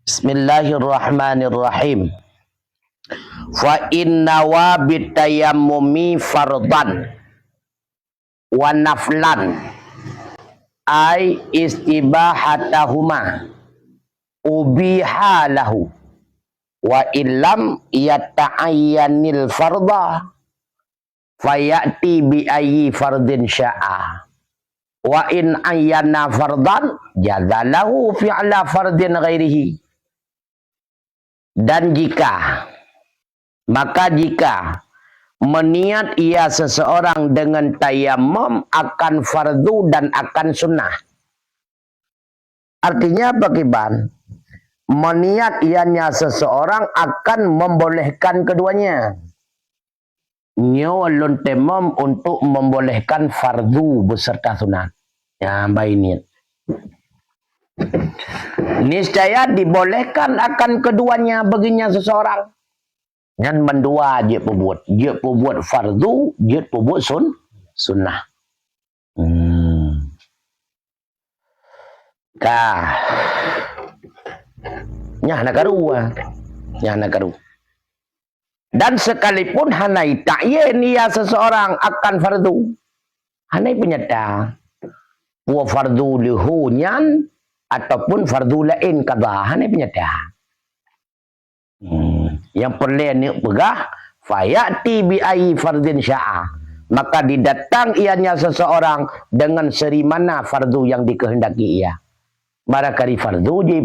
Bismillahirrahmanirrahim. Fa inna wa bitayammumi fardan wa naflan ay istibahatahuma ubiha lahu wa illam yata'ayyanil farda fayati bi ayyi fardin sya'a wa in ayyana fardan jazalahu fi'la fardin ghairihi. Dan jika meniat ia seseorang dengan tayammum akan fardu dan akan sunnah. Artinya bagaimana? Meniat ianya seseorang akan membolehkan keduanya. Nyolon temam untuk membolehkan fardu beserta sunat. Ya, baik niat. Niscaya dibolehkan akan keduanya baginya seseorang. Dan mendua je perbuat fardu, je perbuat sunnah. Nyah nak karu. Dan sekalipun hanai ta'yin ia seseorang akan fardu, hanai penyata wa fardu lihunyan ataupun fardu lain qadha, hanai penyata. Yang perlu ni pegah fayati bi ayyi fardin sya'a, maka didatang ianya seseorang dengan seri mana fardu yang dikehendaki ia. Barakari fardu dia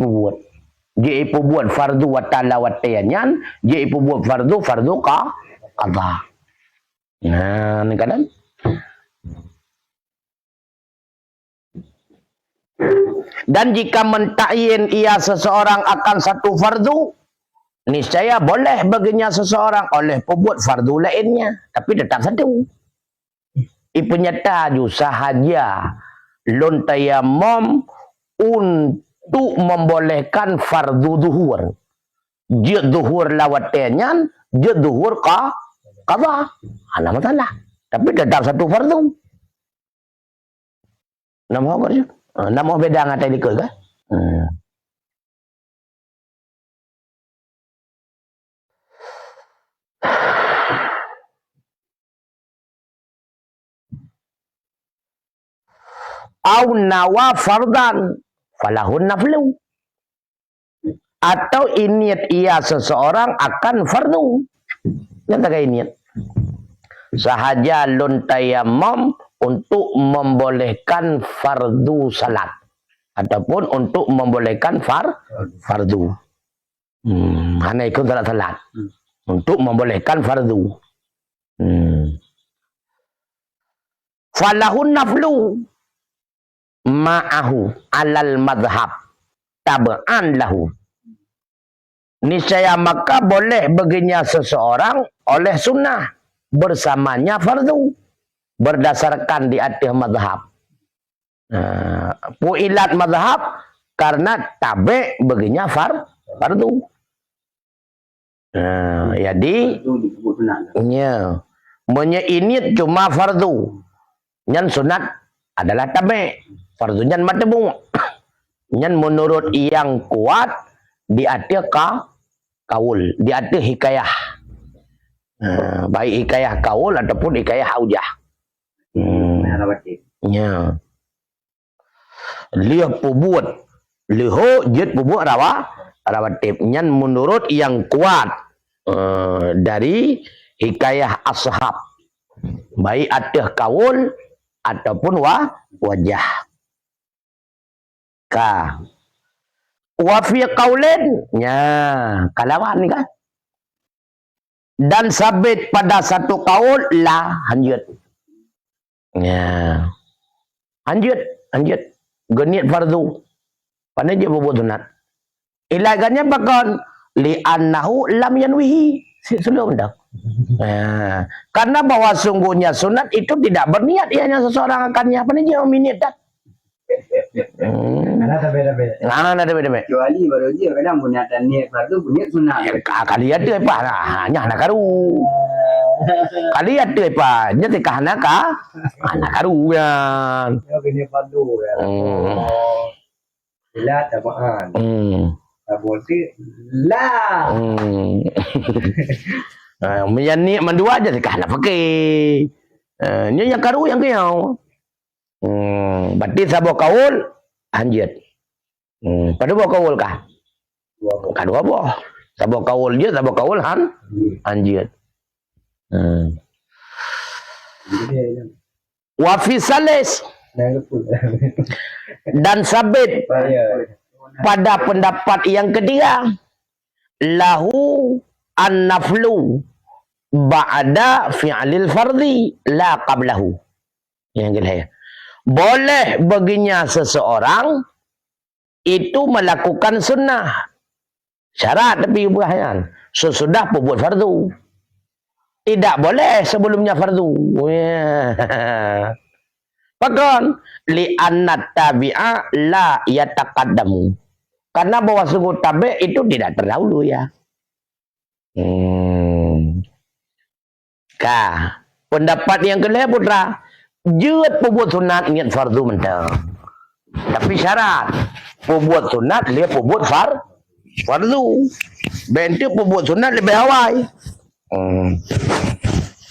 buat fardu wa ta'ala wa tayanyan, dia buat fardu qadha. Nah, ni kan? Dan jika mentakyin ia seseorang akan satu fardu, niscaya boleh baginya seseorang oleh pembuat fardu lainnya, tapi tetap satu. Ipenyata ju sahaja lon tayammum untuk membolehkan fardu duhur. Dia duhur lawat tenyan, dia duhur qadha. Ana masalah. Tapi tetap satu fardu. Nama apa? Nama beda dengan tadi ke? Au nawa fardan falahun naflu, atau iniat ia seseorang akan fardu. Yang tak iniat sahaja lon tayammum untuk membolehkan fardu salat ataupun untuk membolehkan fardu. Hanya ikut salat untuk membolehkan fardu. Falahun naflu ma'ahu alal madhab tab'an lahu. Niscaya maka boleh baginya seseorang oleh sunnah bersamanya fardu berdasarkan di atas madhab. Pu'ilat madhab karena tabe baginya fardu. Jadi menyeinit cuma fardu, nyan sunat adalah tabe. Fardu nyan matbu. Nyan menurut yang kuat di atas kaul, di atas hikayah. Baik hikayah kaul ataupun hikayah haujah. Ya. Liah pubuat, liho jet pubuat rawatib. Nyan menurut yang kuat dari hikayah ashab, baik atas kaul ataupun wajah. Wa fi qaulin, ya, kalawan ni kan. Dan sabit pada satu kaul lah hanjut. Ya. Hanjut. Geniat fardu. Pandai je buat sunat. Ilagannya bakal li annahu lam yanwihi. Sebelum dah. Karena bahwa sungguhnya sunat itu tidak berniat ianya seseorang akannya. Pandai je minit dah. Ada beda-beda. Kecuali baru dia kadang punya niat fardu, punya sunat. Kali ada apa? Hanya nak karu. Kali ada apa? Nya tekah nak anak karu kan. Ya punya fardu ya. La tamaan. Hmm. Tabol tu la. Yang ni mandua aja sih nak pakai. Ni yang karu yang kau. Berarti sabo kaul anjir. Pada bawa kaul kah? Kadua apa? Sabo kaul je, sabo kaul anjir. Wa fi salis dan sabit pada pendapat yang ketiga lahu an-naflu ba'da fi'lil fardhi la qablahu. Yang kedua, boleh baginya seseorang itu melakukan sunnah. Syarat tapi buahnya sesudah perbuat fardu. Tidak boleh sebelumnya fardu. Bahkan li annat tabi'a la yataqaddamu. Karena bahwa sungguh tabi' itu tidak terdahulu ya. Pendapat yang kedua putra, jeut perbuat sunat ingat fardu mentang. Tapi syarat perbuat sunat dia perbuat fardu. Bentuk perbuat sunat lebih awal.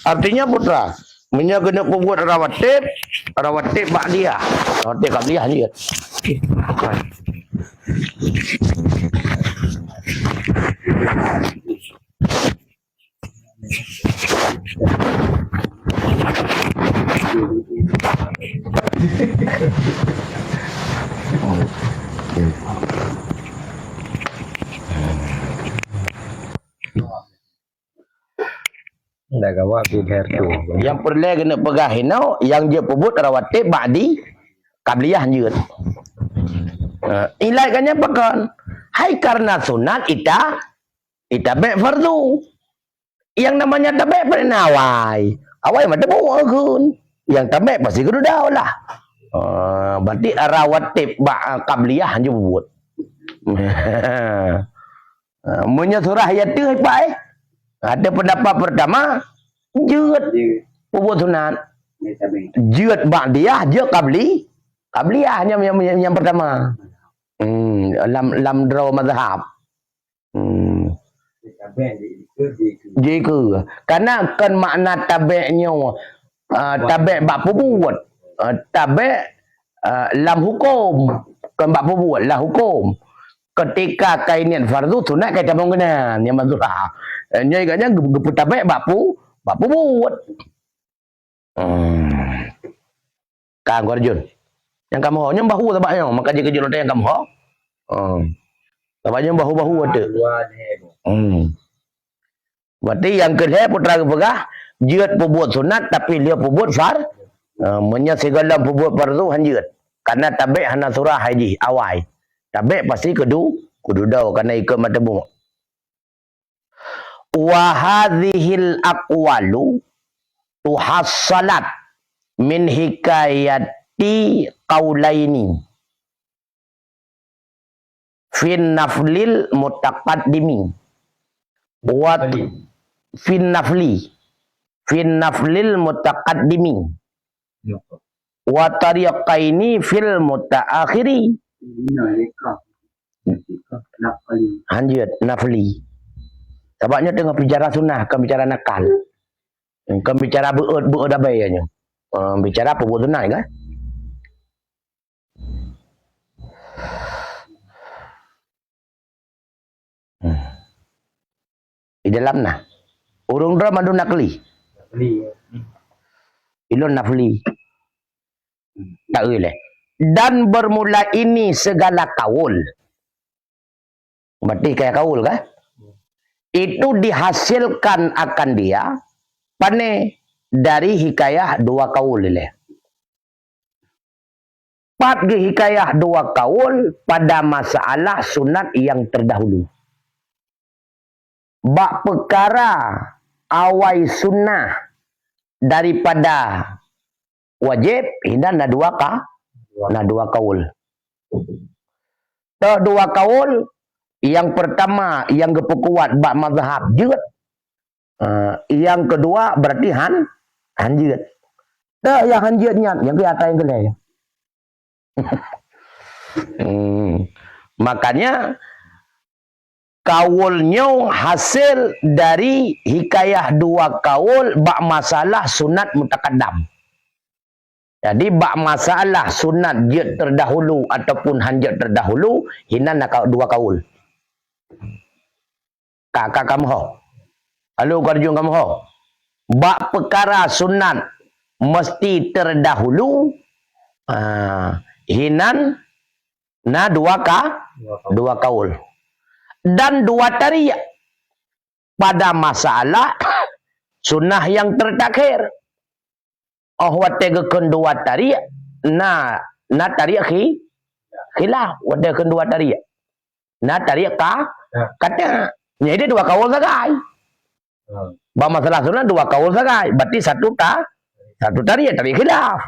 Artinya putra, punya kena perbuat rawatib ba'diyah. Rawatib qabliyah je. Dah kawa pilihan tu. Yang perlu kena pegah hinau yang dia perbuat rawatib ba'di qabliyah je. Ilaikannya bahkan hai karena sunat ita baik fardu. Yang namanya tabek pernah awai macam bukan. Yang tabek pasti kudu dah lah. Berarti rawatib qabliyah je buat. Munya surah ayat tu apa ada pendapat pertama jeut buat sunat. Jeut ba'diyah je qabliyah yang pertama. Lam draw mazhab. Jika karena kan makna tabeknya tabek bab perbuat tabek lam hukum kan bab perbuat lah hukum ketika kainian fardu sunat kata mengenal yang mazhab nya iganya gepu tabek bab perbuat Kang Arjun yang kamu hanya bahu tabaknya maka jika jual yang kamu tabaknya bahu-bahu ada. Berarti yang kedua putra pegah jeut perbuat sunat tapi dia perbuat menya segala perbuat fardu hanjeut. Karena tabik hana surah haji awal. Tabik pasti kudu dau karena ikut matabu. Wa hadhil aqwalu tuhassalat min hikayati qaulaini fin naflil mutaqaddimi wa fin naflil mutaqaddimi wa tariqaini fil mutaakhiri. Hanjut nafli. Sebabnya tengah bicara sunnah, kan bicara nakal. Kan bicara beut abayanya. Bicara apa buat sunnah kan? Di dalam nah. Urung dra mandu nakli. Ilon nafli. Tak boleh. Dan bermula ini segala kaul. Berarti kayak kaul kan? Itu dihasilkan akan dia pane dari hikayah dua kaul ile. Pat hikayah dua kaul pada masalah sunat yang terdahulu. Bak perkara awai sunnah daripada wajib hina na dua kaul. Dua kaul yang pertama yang kepukuat bak mazhab jeut. Yang kedua berarti hanjeut. Yang hanjeutnya yang ke atas yang gelai. Makanya kaulnya hasil dari hikayah dua kaul bak masalah sunat mutaqaddam. Jadi bak masalah sunat jid terdahulu ataupun hanjat terdahulu hinan nak dua kaul. Kakak kamu ho. Halo karjung kamu ho. Bak perkara sunat mesti terdahulu hinan na dua kaul. Dan dua tariq pada masalah sunnah yang tertakhir. Oh watega dua tariq na tariq khilaf wada dua tariq. Na tariq kata jadi dua kaul sagai. Ba masalah sunnah dua kaul sagai. Berarti satu tariq khilaf.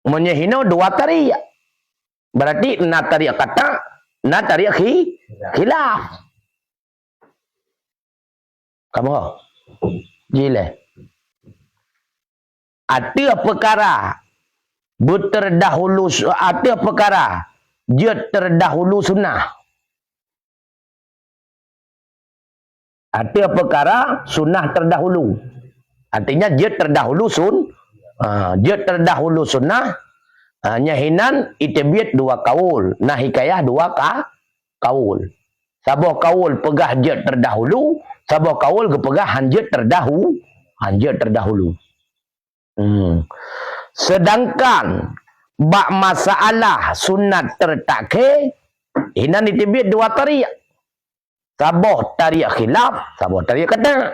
Menyehino dua tariq. Berarti na tariq kata na tariq khilaf. Kamu gile. Ada perkara berterdahulu, ada perkara jid terdahulu sunnah. Ada perkara sunnah terdahulu. Artinya jid terdahulu jid terdahulu sunnah. Nyahinan itibiat dua kaul. Nah hikayah dua kaul. Sabah kaul pegah jid terdahulu. Sabah kaul kepegah hanjid terdahulu. Sedangkan bak masalah sunat tertakhir hinan itibiat dua tariq. Sabah tariq khilaf, sabah tariq kata.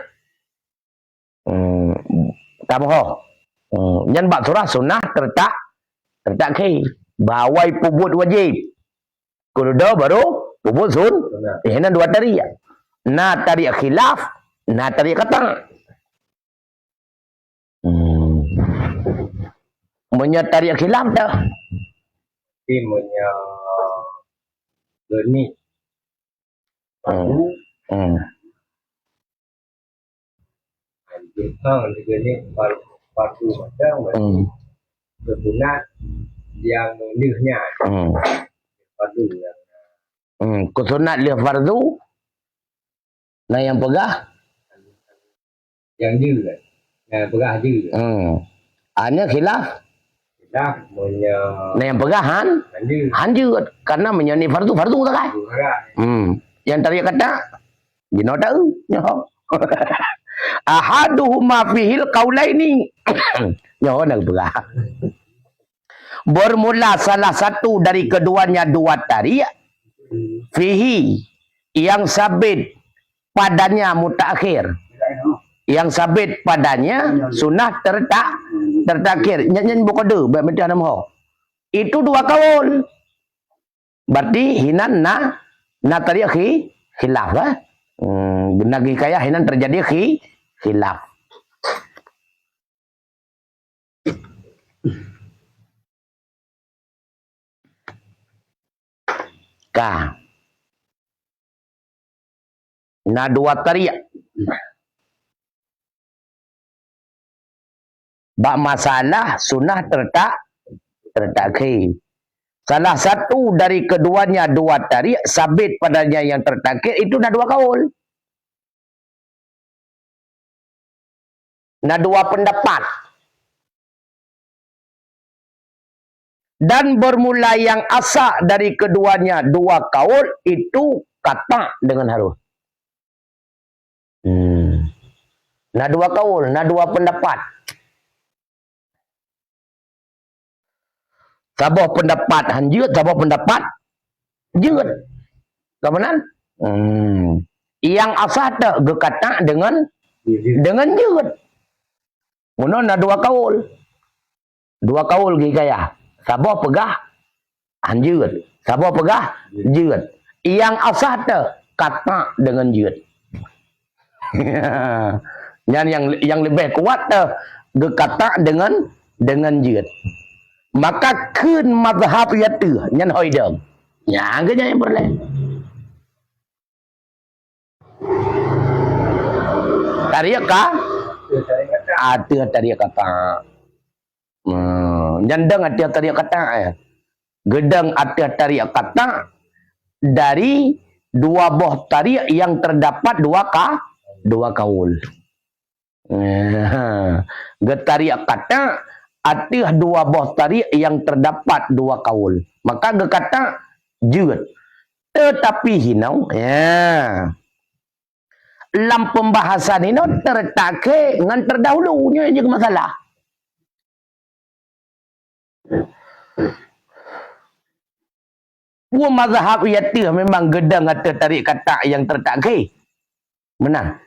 Kamu ho. Yang bak surah sunnah tertakhir. Bawai pubut wajib. Kuda baru pubut hinan dua tariq. Na tariq khilaf, na tariq kata. Menyatari khilaf dah. Tapi geni. Geni partu macam kesunat yang lihnya. Partu yang kesunat lih fardu. Nah yang pegah yang juga. Yang pegah juga. Hanya khilaf. Nah yang pegahan hanjut karena menyani fardu tak kan? Yang tadi kata gino tahu nyoh. Ahaduhuma fihil qaulaini. Nyoh nak pegah. Bermula salah satu dari keduanya dua tariq fihi yang sabit padanya mutakhir. Yang sabit padanya sunnah tertakhir. Nyanyi bukode bermedah nama. Itu dua kaul. Berarti hinan na tariq khilaf lah. Nagi kaya hinan terjadi khilaf. Na dua tariq. Bak masalah sunnah tertakhir. Salah satu dari keduanya dua tariq sabit padanya yang tertakhir itu dah dua kaul. Nah dua pendapat. Dan bermula yang asa dari keduanya dua kaul itu kata dengan harus. Nah dua kaul, nah dua pendapat. Sabah pendapat hanjut, sabah pendapat jut. Kebenaran? Yang asal tak gekata dengan jut. Munon ada dua kaul. Dua kaul gaya. Sabah pegah hanjut, sabah pegah jut. Yang asal tak kata dengan jut. yang lebih kuat tak gekata dengan jut. Maka kun mazhab yatu nyan hoi dong. Yang ke yang boleh. Tariq ka? Ada tariq kata. Nyan deng ada tariq kata. Gedang atas tariak kata dari dua buah tariak yang terdapat dua kaul. Getariak kata atas dua buah tariak yang terdapat dua kaul. Maka ge kata jut. Tetapi hinau ya. Dalam pembahasan ini tertake dengan terdahulunya je masalah. Dua mazhab yati memang gedang atau tarik kata yang tertake. Menang.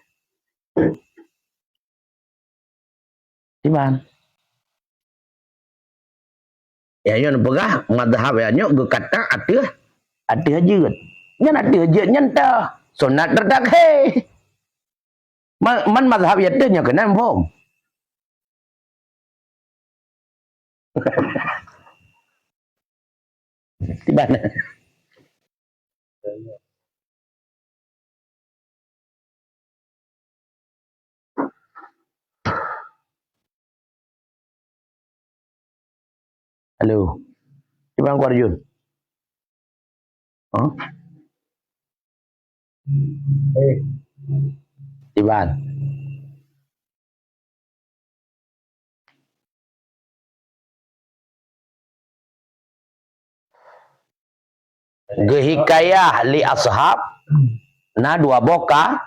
Iman. Ya yon pegah mazhab ya nyok ge kata ada jeut. Nyan ada jeut nyan tah sunat tertake. Man mazhab yati nya kena pom. Di mana? Halo. Di mana Ko Arjun? Huh? Di mana? Gehikayah li ashab na dua boka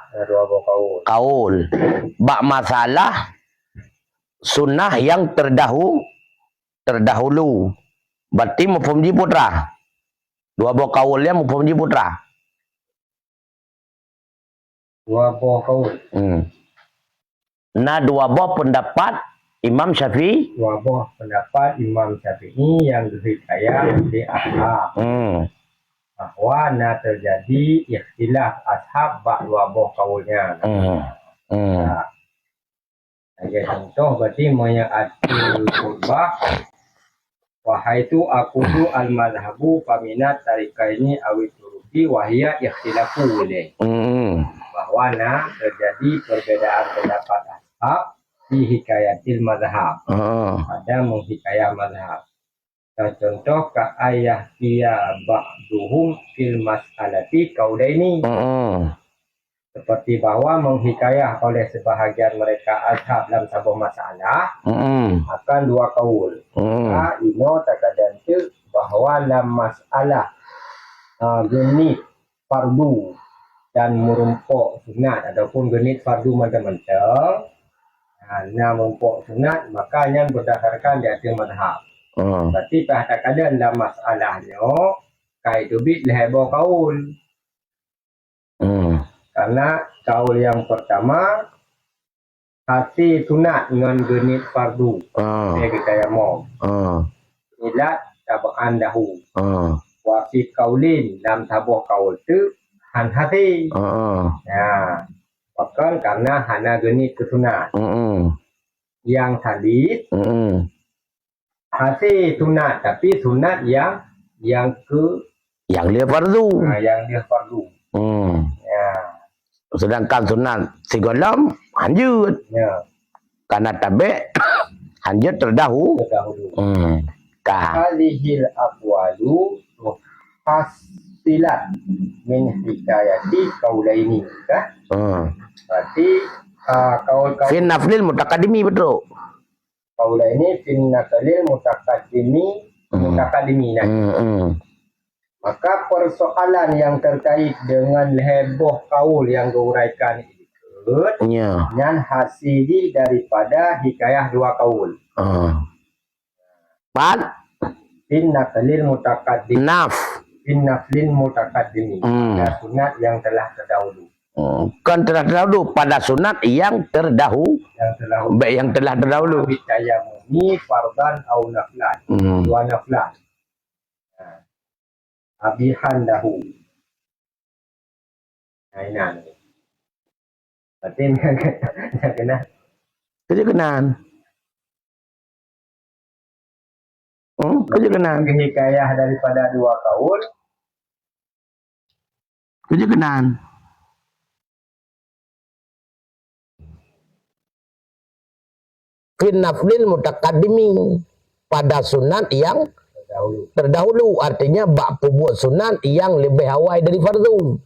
kaul. Bak masalah sunnah yang terdahulu. Berarti mufhum putra. Dua boka kaulnya mufhum putra. Dua buah kaul. Nah dua buah pendapat Imam Syafi'i. Dua buah pendapat Imam Syafi'i yang dihikayah di ashab. Bahwa na terjadi ikhtilaf ashab bak dua buah kaulnya. Jadi contoh berarti menyaati khutbah wahai tu aku tu al-madhabu paminat tarikaini awit turuki wahia ikhtilafu ilaih. Bahwa na terjadi perbedaan pendapat ashab di hikayatil madhab. Ada menghikayah madhab. Contoh ka ayah dia ba'duhum fil mas'alati kaudaini. Seperti bahwa menghikayah oleh sebahagian mereka ashab dalam sebuah masalah akan dua kaul. Ino terkadang itu bahwa dalam masalah genit fardu dan merumpuk sunat ataupun genit fardu macam-macam. Nah merumpuk sunat makanya berdasarkan di atas madhab. Berarti kadang-kadang dalam masalahnya kait ubit lehebo kaul. Karena kaul yang pertama hati sunat dengan genit fardu. Kita yang mau. Ilat tabaan dahu. Wafi kaulin dalam tabuh kaul tu han hati. Ya. Bahkan karena hana genit kesunat. Yang tadi hati sunat tapi sunat yang dia fardu. Yang dia fardu. Ya. Sedangkan sunat sigolam lanjut. Ya. Karena tabe lanjut terdahulu. Hadhil aqwalu hasilat min hikayati qaulaini. Berarti kaul fi naflil mutaqaddimi betul. Qaulaini fi naflil mutaqaddimi. Maka persoalan yang terkait dengan heboh kaul yang diuraikan itu yang hasili daripada hikayah dua kaul. Fin naflil mutaqaddim. Fin naflil mutaqaddimi. Pada sunat yang telah terdahulu. Kan telah terdahulu pada sunat yang terdahulu. Yang telah terdahulu. Bitayamumi fardan au naflan. Dua naflan. Abihan dahu. Nah ini. Berarti nak kena. Kerja kenaan. Kerja kenaan. Hikayah daripada dua kaul. Kerja kenaan. Fin naflil mutaqaddimi pada sunat yang Terdahulu artinya bak perbuat sunat yang lebih awal dari fardu.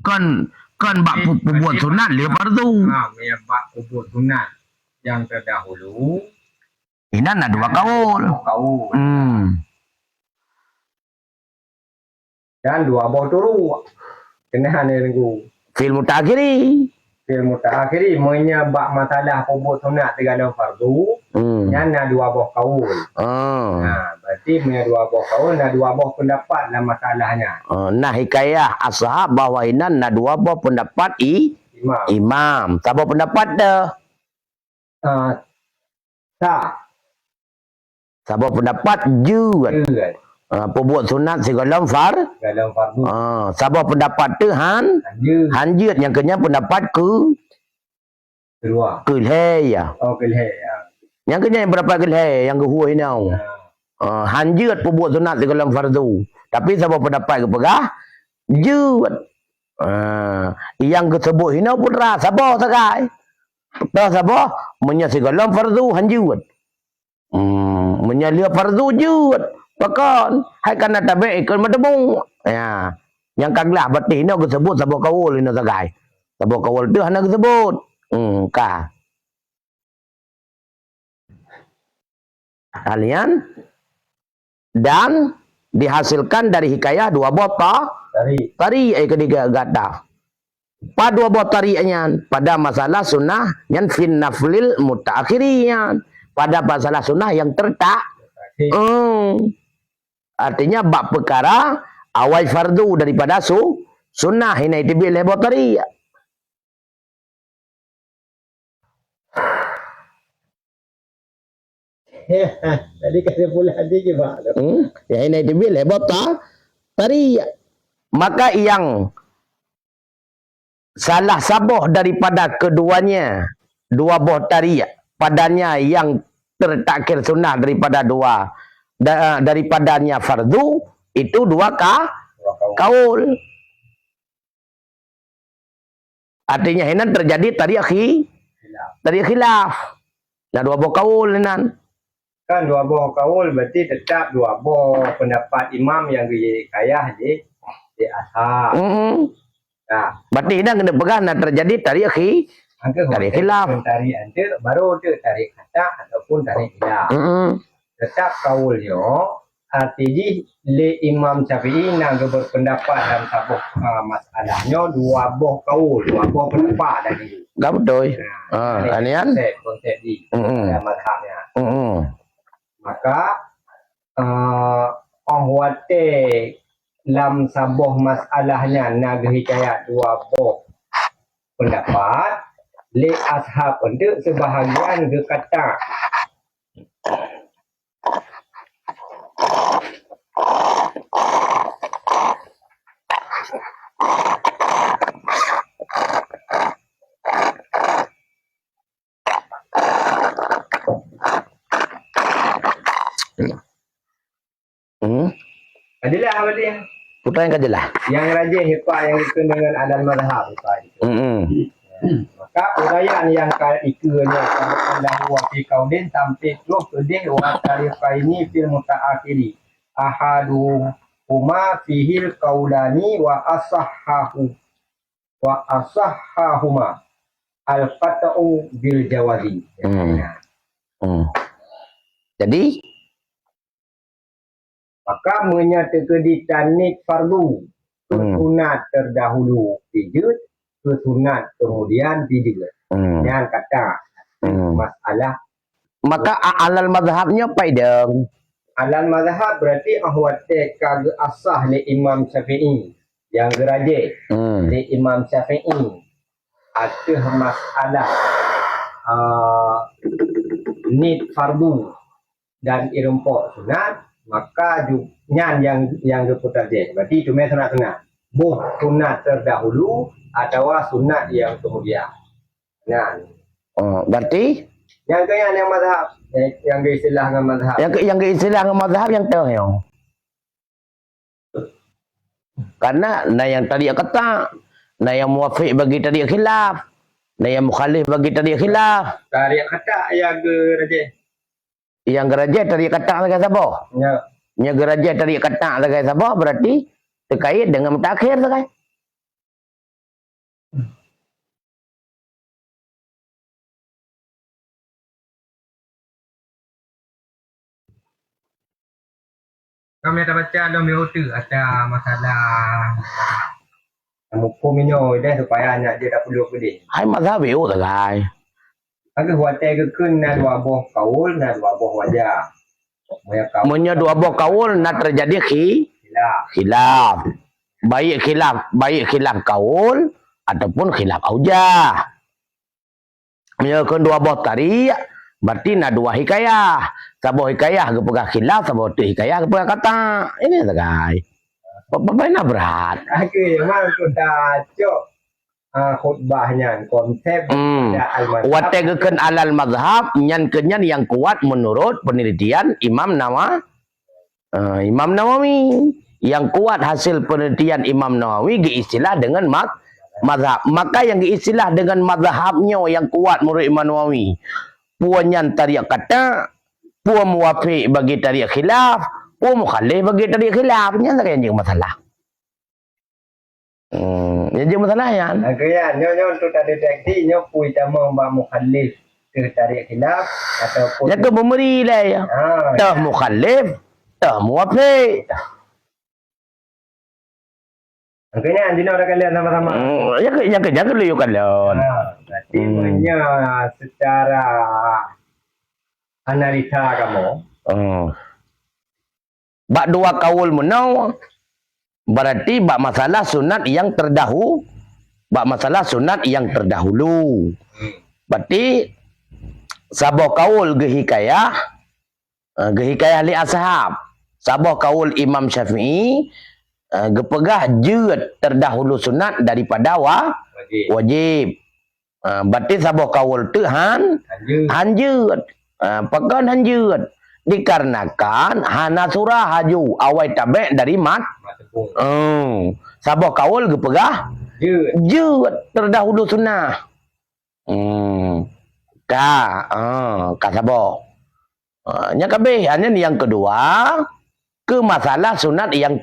Kan bak perbuat sunat lebih fardu. Ya bak perbuat sunat yang terdahulu. Ini ada dua kaul. Dan dua buah turu. Kena nenggu. Fil mutakhiri. Fil mutakhiri menyebab masalah perbuat sunat dalam fardu. Yang ada dua buah kaul. Berarti punya dua buah kaul, ada dua buah pendapat dalam masalahnya. Nah hikayah ashab bahwa ini ada dua buah pendapat imam. Tak buah pendapat dah. Tak buah pendapat juga. Perbuat sunat segala fardu. Sabah pendapat tu hanjut yang kenya pendapat kedua. Kelhaya. Kelhaya. Yang kenya yang berapa kelhaya yang kehuai nau. Hanjut perbuat sunat segala fardu. Tapi sabah pendapat ke pegah jut. Yang kesebut hinau pun rasa sabah sakai. Sabah menya segala fardu hanjut. Menya lia fardu jut. Bahkan hai kana tabe ikon mademung. Ya. Yang kaglah berarti ini aku sebut sabuk kaul ini sagai. Sabuk kaul tu hana aku sebut. Ka. Kalian dan dihasilkan dari hikayah dua bota tari ketiga gata. Pada dua bota tarinya pada masalah sunnah yang fin naflil mutaakhiriyan. Pada masalah sunnah yang tertak. Artinya bab perkara awal fardu daripada sunnah ini dibil lebotari. Tadi kata pula hadi je pak. Ya ini dibil lebotari. Maka yang salah sabuh daripada keduanya dua buah tari padanya yang tertakhir sunnah daripada daripadanya fardu itu dua kaul. Artinya ini terjadi tadi khilaf. Nah dua buah kaul ini. Kan dua buah kaul berarti tetap dua buah pendapat imam yang kaya di ashab. Nah, berarti ini kena pegang terjadi tadi khilaf. Tari antir baru tu tarik kata ataupun tarik khilaf. Tetap kaulnya artinya le Imam Syafi'i yang berpendapat dalam sabuk masalahnya dua buah kaul, dua buah pendapat tadi. Enggak betul. Anian konsep di dalam mazhabnya. Maka ahwate dalam sabuk masalahnya nak hikayat dua buah pendapat le ashab untuk sebahagian berkata adalah apa dia? Putra yang kajelah. Yang rajin hikmah yang itu dengan adan mazhab maka uraian yang ikutnya adalah wafi kaudin sampai terus kedih wa tarifaini fil mutaakhiri ahadu huma fihil kaudani wa asahhahuma al-qat'u bil jawazi. Jadi maka menyatakan ditanik fardu sunat terdahulu pijut sunat kemudian pijut. Yang kata masalah maka alal mazhabnya paidang. Alal mazhab berarti ahwate kag asah li Imam Syafi'i yang geraje li Imam Syafi'i ada masalah nid fardu dan irempok sunat maka yang diputar je berarti itu sunat buh sunat terdahulu atau sunat yang kemudian. Berarti yang mazhab yang diistilahkan mazhab yang diistilahkan mazhab yang tahu karena yang tadi kata yang muwafiq bagi tadi khilaf yang mukhalif bagi tadi khilaf tarik kata yang geraje Yang geraja tadi kata lagi siapa? Ya. Nya geraja tadi kata lagi siapa? Berarti terkait dengan mutakhir kan? Kami ada baca dalam YouTube ada masalah hukum ini supaya anak dia tak perlu pedih. Hai mazhab itu kan? Aku huatai ke kun na dua boh kaul na dua boh wajah. Punya dua buah kaul nak terjadi Hilaf. khilaf. Baik khilaf kaul ataupun khilaf aujah. Punya kedua buah tari berarti nak dua hikayah. Sabuh hikayah ke pegang khilaf, sabuh tu hikayah ke pegang kata. Ini sagai. Apa nak berat? Aku memang sudah cok khutbahnya konsep Wategakan alal mazhab nyan kenyan yang kuat menurut penelitian Imam Nawawi. Yang kuat hasil penelitian Imam Nawawi diistilah dengan mazhab. Maka yang diistilah dengan mazhabnya yang kuat menurut Imam Nawawi. Puanyan tariq kata, puan muwafiq bagi tariq khilaf, puan mukhalif bagi tariq khilaf. Nya tak yang masalah. Yang masalah ya. Agaknya nyo tu tak deteksi nyo pui tama mbak mukhalif ke tariq khilaf ataupun Yang memberi lah ya. Tah mukhalif, tah muwafiq. Agaknya anjina dah kalian sama-sama. Yang liu kalian. Berarti punya secara analisa kamu. Bak dua kaul menau berarti bak masalah sunat yang terdahulu. Bak masalah sunat yang terdahulu. Berarti sabah kaul gehikayah li ashab. Sabah kaul Imam Syafi'i gepegah jeut terdahulu sunat daripada wajib. Berarti sabah kaul tu hanjeut. Pekan hanjeut. Dikarenakan hana surah haju awai tabek dari mat. Sabah kaul gepegah jeut terdahulu sunnah. Ka sabah. Nya kabeh hanya yang kedua ke masalah sunat yang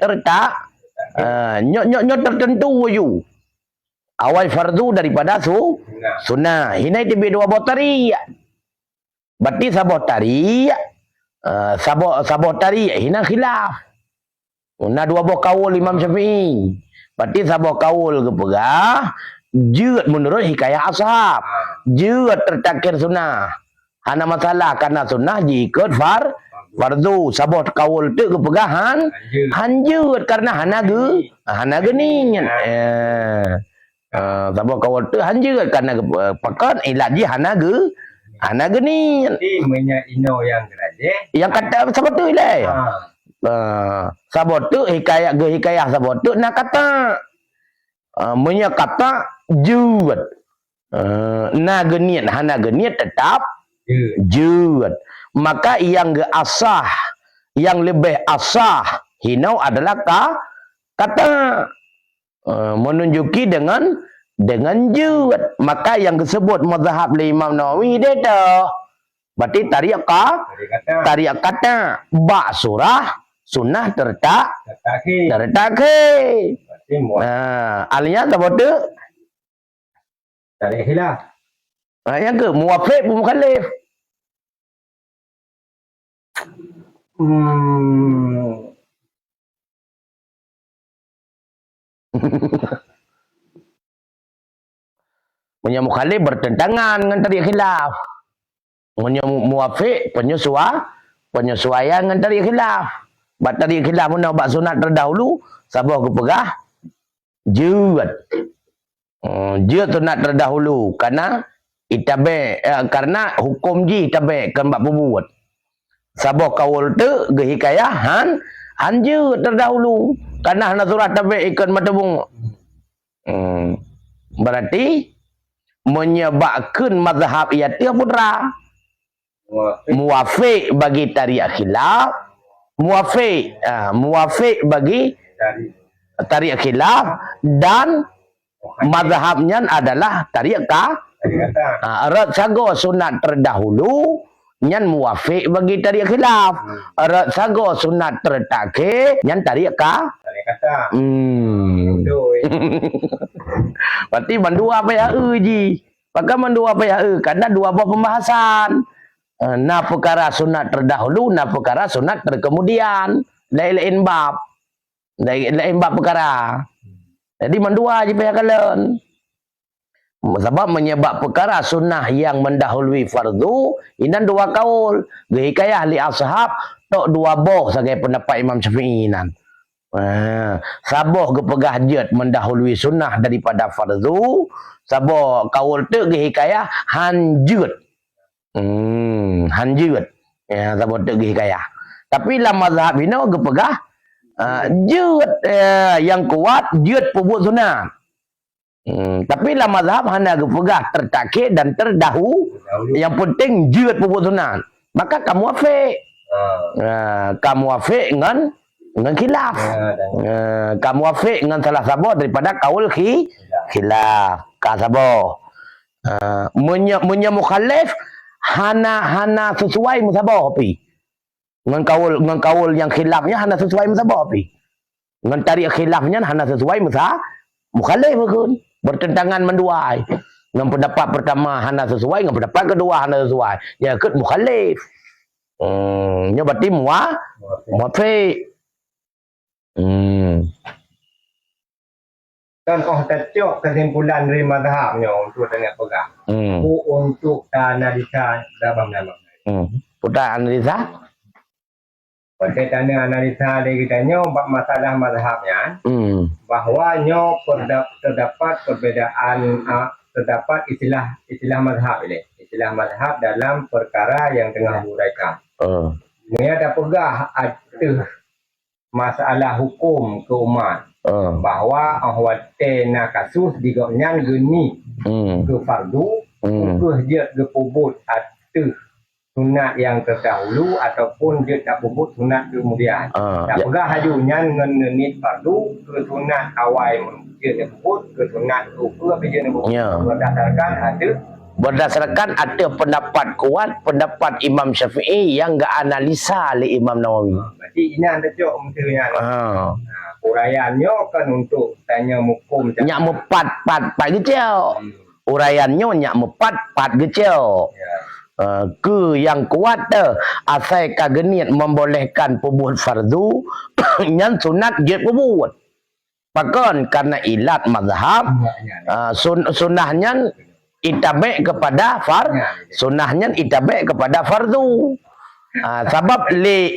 nyok tertentu waju. Awal fardu daripada sunnah. Hinai tiba dua botari. Berarti sabah tari sabah tari hina khilaf. Na dua buah kaul Imam Syafi'i. Berarti sabah kaul kepegah jeut menurut hikayah ashab. Jeut tertakir sunnah. Hana masalah karena sunnah jikut fardu. Sabah kaul tu kepegahan hanjeut karena hana gening. Sabah kaul tu hanjeut karena pekan ilaji hana gening. Jadi punya ino yang geraje. Yang kata sabah tu ilai. Sabah tu hikayah sabah tu nak kata punya kata jeut. Na geniat hana geniat tetap jeut. Maka yang asah, yang lebih asah hinau adalah kata menunjuki dengan jeut. Maka yang disebut mazhab Imam Nawawi dia dah. Berarti tariq kata ba surah sunnah tertakhir. Alnya apa tu? Tariq khilaf. Yang ke muwafiq pun mukhalif. Punya mukhalif bertentangan dengan tariq khilaf. Punya muwafiq penyesuaian dengan tariq khilaf. Bak tariq khilaf pun bak sunat terdahulu, sabah kepegah jeut. Jeut sunat terdahulu karena karena hukum ji tabe kan bak perbuat. Sabah kaul tu gehikayah hanjeut terdahulu karena hana surah tabe ikan matebung. Berarti menyebabkan mazhab ia tu putra muwafiq bagi tariq khilaf, muwafiq bagi tariq khilaf dan mazhabnya adalah tariq erat sago sunat terdahulu nyan muwafiq bagi tarik khilaf. Sago sunat tertakhir nyan tarik ka. Tarik kata. Betul. Berarti mandua apa ya ji. Maka mandua apa ya karena dua buah pembahasan. Na perkara sunat terdahulu, na perkara sunat terkemudian. Lain bab. Lain bab perkara. Jadi mandua je payah kalian. Sebab menyebab perkara sunnah yang mendahului fardu, inan dua kaul. Gihikayah li ashab, tok dua boh sebagai pendapat Imam Syafi'i nan. Saboh gepegah jet mendahului sunnah daripada fardu, saboh kaul tu gihikayah hanjut. Hanjut. Ya, saboh tu gihikayah. Tapi lah mazhab ini gepegah jet yang kuat jet pebut sunnah. Tapi lah mazhab hanya gepegah tertakhir dan terdahulu. Yang penting jet pebut sunnah. Maka kamu wafik. Kamu wafik dengan khilaf. Kamu wafik dengan salah sabo daripada kaul khilaf. Ka sabo. Munya mukhalif hana sesuai musabah api. Dengan kaul yang khilafnya hana sesuai musabah api. Dengan tarik khilafnya hana sesuai mukhalif pun. Bertentangan menduai. Dengan pendapat pertama hana sesuai, dengan pendapat kedua hana sesuai. Ya ikut mukhalif. Nya berarti muwafiq. Kan tercok kesimpulan dari mazhabnya untuk tengah pegang. Untuk analisa dalam nama. Putar analisa. Pada tanya analisa dari kitanya masalah mazhabnya, bahwa terdapat perbezaan, terdapat istilah mazhab ini, istilah mazhab dalam perkara yang tengah diuraikan. Ini ada pegah ada masalah hukum keumat, bahwa ahwatena kasus digoknyan geni ke fardu, ke dia ke pubut atau sunat yang terdahulu ataupun dia tak puput sunat kemudian. Tak pegah hajunya ngenit fardu ke sunat awal dia puput ke sunat lupa dia puput. Berdasarkan ada pendapat kuat, pendapat Imam Syafi'i yang enggak analisa oleh Imam Nawawi. Berarti ini anda cok menterinya. Uraiannya kan untuk tanya hukum. Nyak mepat gecel. Uraiannya nyak mepat gecel. Ke yang kuat asal kageniat membolehkan pembuat fardu yang sunat dia pembuat. Bahkan karena ilat mazhab sunnahnya itabek kepada sunnahnya itabek kepada fardu. Sebab li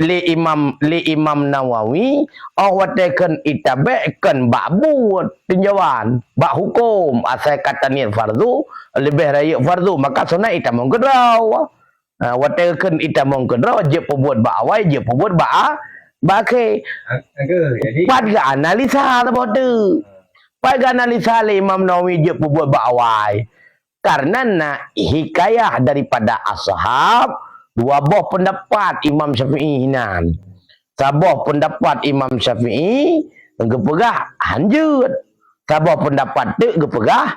Imam Nawawi awatakan itabekkan bak buat tinjauan bak hukum asal kata niat fardu lebih raya fardu maka sunat itamong kedraw. Watakan itamong kedraw je pembuat bak awal je pembuat bak ke. Pada analisa apa tu? Pada analisa li Imam Nawawi je pembuat bak awal. Karena nak hikayah daripada ashab dua buah pendapat Imam Syafi'i hinan. Sabuah pendapat Imam Syafi'i gepegah hanjut. Sabuah pendapat tu gepegah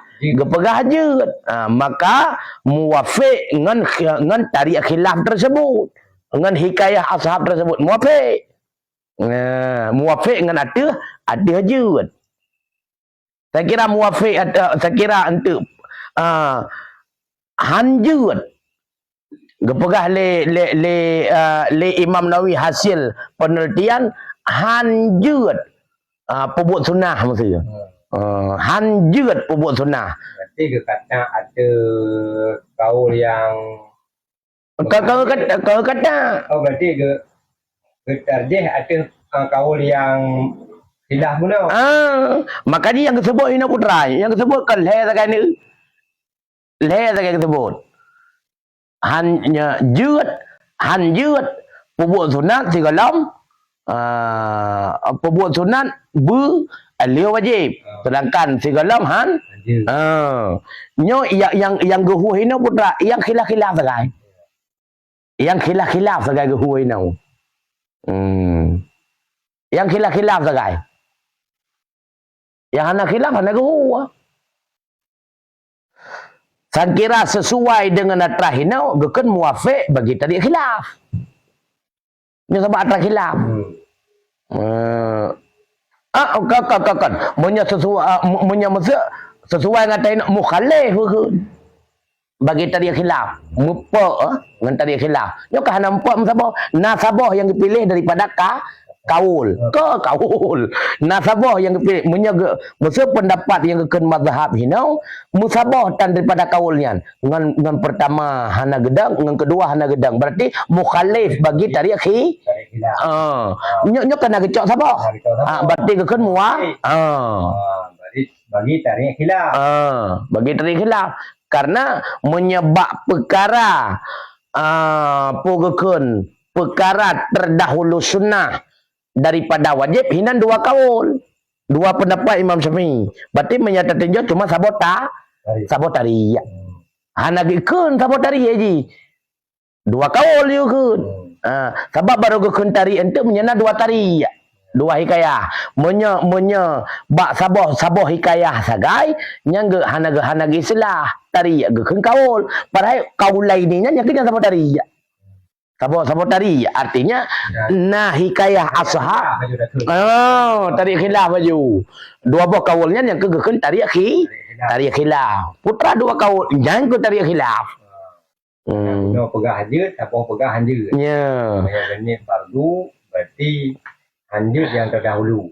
hanjut. Maka muwafiq dengan tarik khilaf tersebut. Dengan hikayah ashab tersebut muwafiq. Muwafiq dengan ada hanjut. Saya kira muwafiq saya kira untuk hanjut. Gepegah le Imam Nawawi hasil penelitian hanjut pembuat sunnah maksudnya. Hanjut pembuat sunnah. Berarti kata ada kaul yang kau kata berarti tarjih ada kaul yang tidak benar. Makanya yang disebut ini putra, yang disebutkan leher sekarang ni. Leher sekarang disebut. Hanjut pembuat sunat si kalam pembuat sunat liu wajib sedangkan si kalam nyo yang gehu hina putra yang khilaf segai yang khilaf segai gehu hina yang khilaf segai yang hana khilaf hana gehu Sangkira sesuai dengan atra hinau geken muafik bagi tadi khilaf. Nya sebab atra khilaf. Kan. Munya sesuai ngatain mukhalif geken. Bagi tadi khilaf. Mupa dengan tadi khilaf. Nya kah nampak sabah nasabah yang dipilih daripada kaul nasabah yang dipilih musa pendapat yang kekan mazhab hinau musabah tan daripada kaulnya dengan pertama hana gedang dengan kedua hana gedang berarti mukhalif bagi tarikh nyo kena gecok sabah berarti kekan bagi tarikh khilaf bagi tarikh khilaf karena menyebab perkara perkara terdahulu sunnah daripada wajib hinan dua kaul dua pendapat Imam Syafi'i berarti menyatakan cuma sabotari hana gikeun sabotari haji dua kaul yukun sebab baru gikeun tari ente menyana dua tari dua hikayah menya bak sabah hikayah sagai nya hana gislah tari gikeun kaul padahal kaul lainnya nya kena sabotari sabotari artinya nah hikayah ashab tarik khilaf baju dua buah kaulnya yang kegekeun tarik khilaf putra dua kaul jangan ke tarik khilaf no pegah hanjut apa pegah hanjut ya ini fardu berarti hanjut yang terdahulu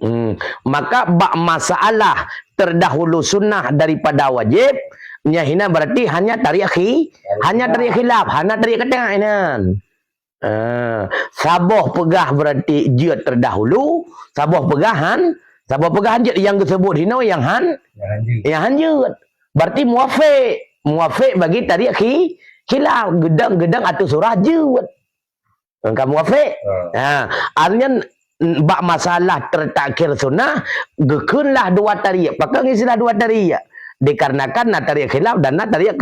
maka bak masalah terdahulu sunnah daripada wajib nyahina berarti hanya tarik khilaf hanya tarik ketengah inan sabah pegah berarti dia terdahulu sabah pegahan dia yang disebut hinau yang hanjut berarti muafik bagi tarik khilaf gedang atau surah jut kamu muafik artinya bak masalah tertakhir sunnah gekeunlah dua tarik pakai istilah dua tarik dikarenakan tarik khilaf dan tarik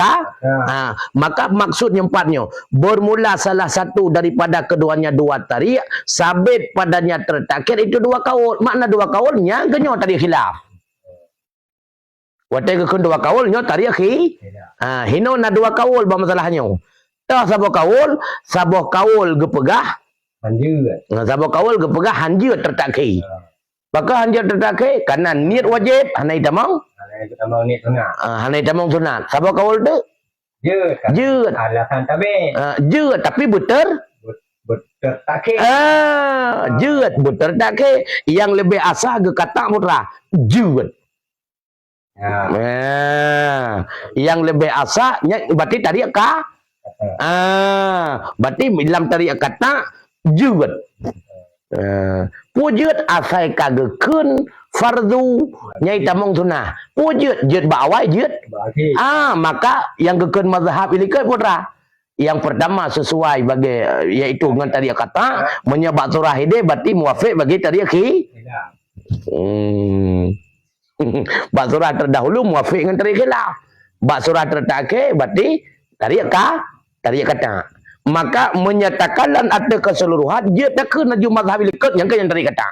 maka maksudnya empatnya bermula salah satu daripada keduanya dua tarik sabit padanya tertakhir itu dua kaul makna dua kaulnya genyo tarik khilaf watai kekeun dua kaulnya tarik hino na dua kaul masalahnya tah sabah kaul gepegah hanjut sabah kaul gepegah hanjut tertakhir maka hanjut tertakhir karena niat wajib hanai tamang hanai tamang sunat sabah kaul tu jeut alasan jeut tapi betul takhir jeut betul takhir yang lebih asah ge kata putra jeut yang lebih asah berarti tarik berarti dalam tarik kata jeut pujut asai kagekeun fardu nyai tamong sunnah pujut jeut bawai jeut maka yang gekeun mazhab ini ke putra yang pertama sesuai bagi yaitu dengan tadi kata menyebab surah ide berarti muafik bagi tadi bak surah terdahulu muafik dengan tadi khilaf bak surah terakhir berarti tadi kata maka menyatakan ada keseluruhan dia tak kena jumlah mazhab ikut yang tadi kata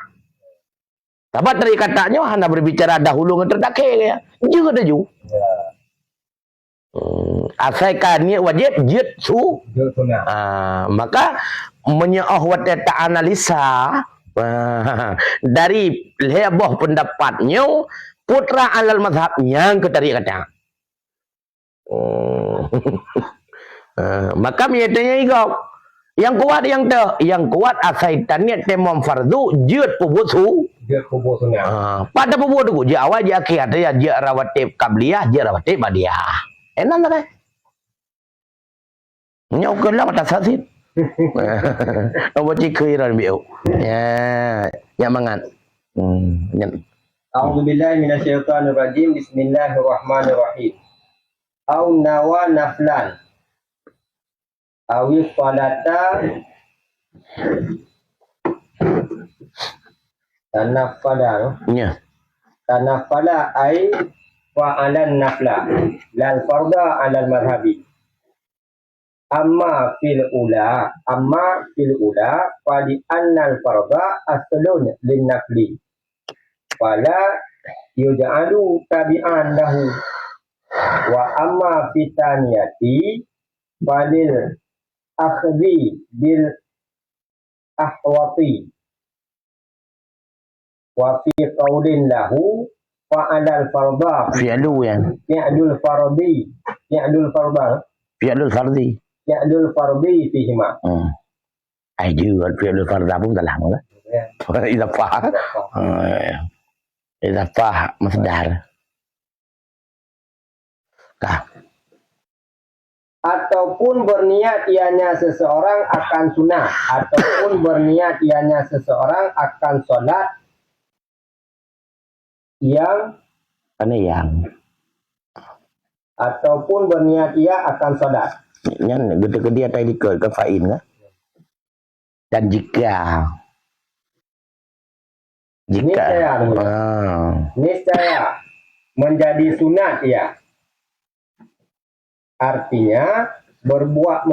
tapi tadi katanya hanya berbicara dahulu dengan terakhir ya juga ada juga asaikan niat wajib jid maka menyeoh tak analisa dari lebah pendapatnya putra alal mazhab yang tadi kata maka miatnya igau yang kuat asaitan niat temom fardu jid pubusu pada pubut tu je awal je akhir ada je rawatib qabliyah je rawatib badiah enak tak nyok lah mata sasit apa cikiran biu ya mangan A'udzubillahi minasyaitonirrajim bismillahirrahmanirrahim au nawa naflan awi salata tanafala ai wa alan nafla lal farda alal madhabi amma fil ula fali annal farda aslun lin nafli wala yuj'alu tabi'an lahu Wa amma fitaniyati balil akhdhi bil ahwati wa fi qaulin lahu fa'alal farda Fi'lu ya. fi'lul fardi fi'lul farda Fi'lul fardhi. fi'lul fardi fihima. Ai juga fi'lul fardha pun dah lama lah. Ya. Idafah. Idafah masdar. Kah. Ataupun berniat ianya seseorang akan sunnah, ataupun berniat ianya seseorang akan solat yang, Mana yang? ataupun berniat ia akan solat. Yang gede dia tadi ke fa'in kan? Dan jika Niscaya, niscaya menjadi sunat ia. Artinya berbuat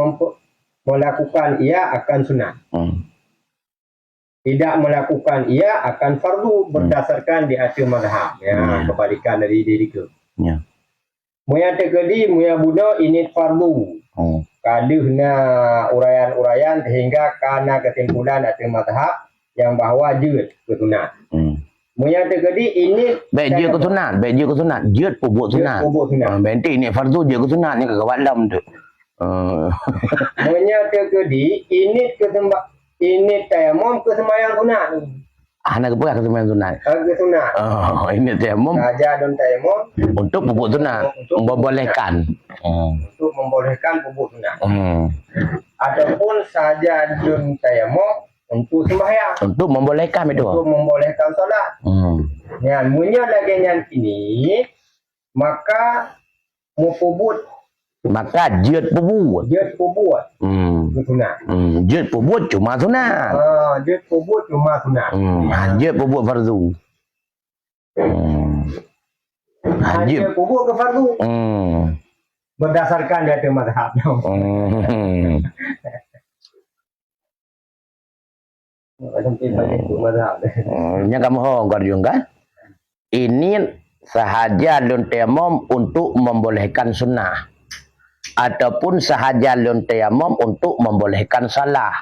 melakukan ia akan sunat. Tidak melakukan ia akan fardu berdasarkan di atas mazhab. Ya, kebalikan dari diri ke. Ya. Muya tegedi, muya buno ini fardu. Kaluhna uraian-uraian sehingga karena kesimpulan atas mazhab yang bahawa jud ke sunat. Muya tegedi ini baik dia ke sunat, baik dia ke sunat, jud pubuk sunat. Benti ni fardu dia ke sunat ni kagak walam tu. Muya tegedi ini ini tayamum ke sembahyang sunat. Nak apa ke sembahyang sunat? Ke sunat. Ini tayamum Saja don tayamum untuk pupuk sunat, membolehkan. untuk membolehkan pupuk sunat. Ataupun saja don tayamum untuk sembahyang. Untuk membolehkan itu. Untuk membolehkan solat. Yang munya lagi yang ini maka mupubut. Maka jud pubuk. Jud pubut. Sunat. Jud pubuk cuma sunat. Jud pubut cuma sunat. Jud pubuk fardu. Jud pubut ke fardu. Berdasarkan dari mazhab. Nya kamu hongkar juga. Ini sahaja lun tayamum untuk membolehkan sunnah. Ataupun sahaja lun tayamum untuk membolehkan salah.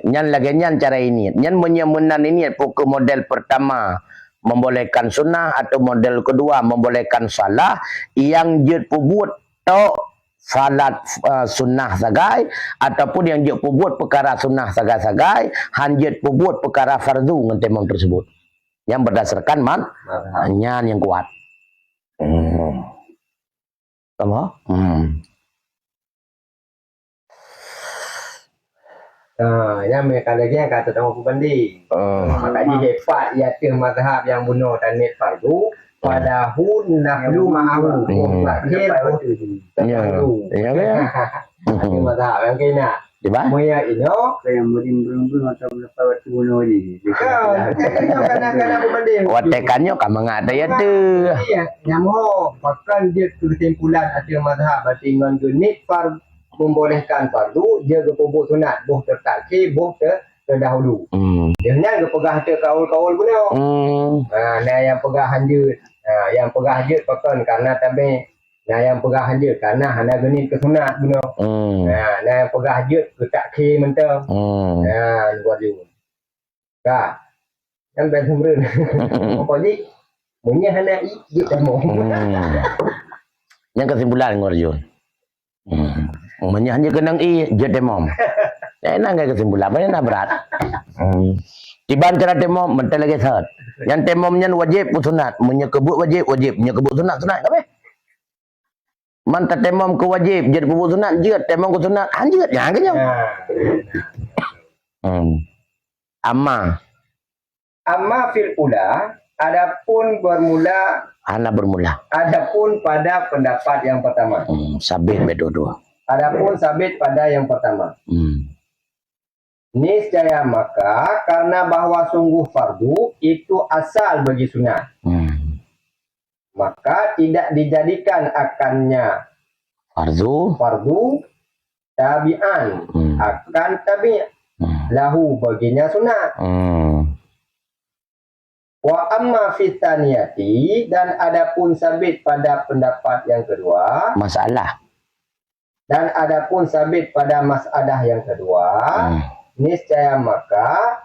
Nyan lagi nyan cara ini. Nyan menyemunan ini pokok model pertama membolehkan sunnah atau model kedua membolehkan salah yang jud pubut to salat sunnah sagai ataupun yang jud pubut perkara sunnah sagai hanjut pubut perkara fardu dengan temam tersebut yang berdasarkan nyan yang kuat. Kamu? Yang mereka lagi yang kata tamu pembanding. Makanya hebat ya ke mazhab yang bunuh tanit fardu pada hun nahlu ma'ahu. Ya. Ya Ini mazhab yang kena. Diba? Muya ino yang belum atau lepas bunuh ni. kadang-kadang pembanding. Watekannya kamu ngada ya tu. Iya, nyamu bahkan dia kesimpulan ada mazhab berarti dengan genit fardu membolehkan fardu dia kepubuk sunat boh tertakhir boh terdahulu. Dia ke pegah te kaul-kaul guna. Nah yang pegah hanjut. Yang pegah hanjut pakan karena tabe nah yang pegah hanjut karena hana genit ke sunat guna. Nah yang pegah hanjut ke takhir mentang. Nah buat dia. Ka. Yang ben sumbeun. Apa ni? Punya hana i temu. Yang kesimpulan ngorjun. Hanya kenang i je temom. Enak enggak kesimpulan, apa berat. Tiban cara temom mental lagi sat. Yang temomnya wajib sunat, menyekebut wajib, menyekebut sunat apa? Manta temom ke wajib, je pupuk sunat, je temom ke sunat, anjut ya kan. Amma fil ula adapun bermula adapun pada pendapat yang pertama. Sabit bedo-dua. Adapun sabit pada yang pertama. Niscaya maka karena bahwa sungguh fardu itu asal bagi sunat. Maka tidak dijadikan akannya fardu tabi'an akan tabi' lahu baginya sunat. Wa amma fitaniyati, dan adapun sabit pada pendapat yang kedua, Masalah. dan adapun sabit pada masalah yang kedua, niscaya maka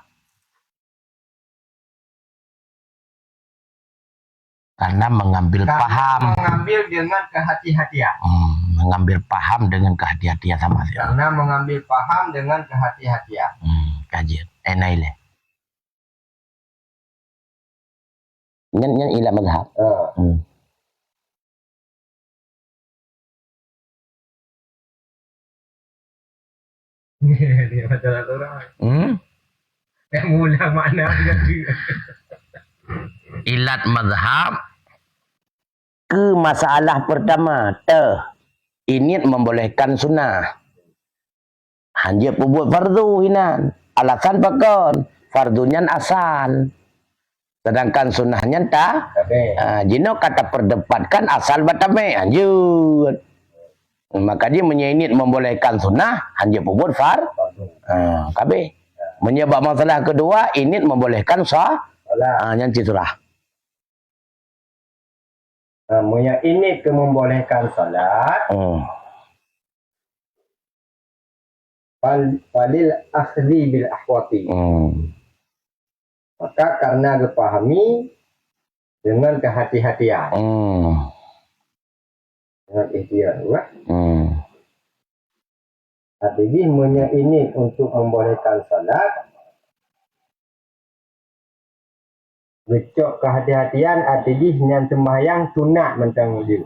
Karena mengambil paham. mengambil dengan kehati-hatian. Mengambil paham dengan kehati-hatian sama sih. Karena mengambil paham dengan kehati-hatian. Kajian. Enak ile. Nyan ila madhab. Dia masalah orang. Yang mula makna dia. Ilat madhab ke masalah pertama ini membolehkan sunnah. Hanya buat fardu hinan. Alasan pakon fardunya asal. Sedangkan sunnahnya tak. Jino kata perdebatkan asal batame anjut. Maka dia menyenit membolehkan sunnah hanya buat kabe. Menyebab masalah kedua ini membolehkan yang citurah. Ini membolehkan salat. Falil akhdi bil ahwati. Maka karena dipahami dengan kehati-hatian. Dengan ikhtiar. Artinya ini untuk membolehkan salat. Becok kehati-hatian artinya yang sembahyang sunat mentang dia.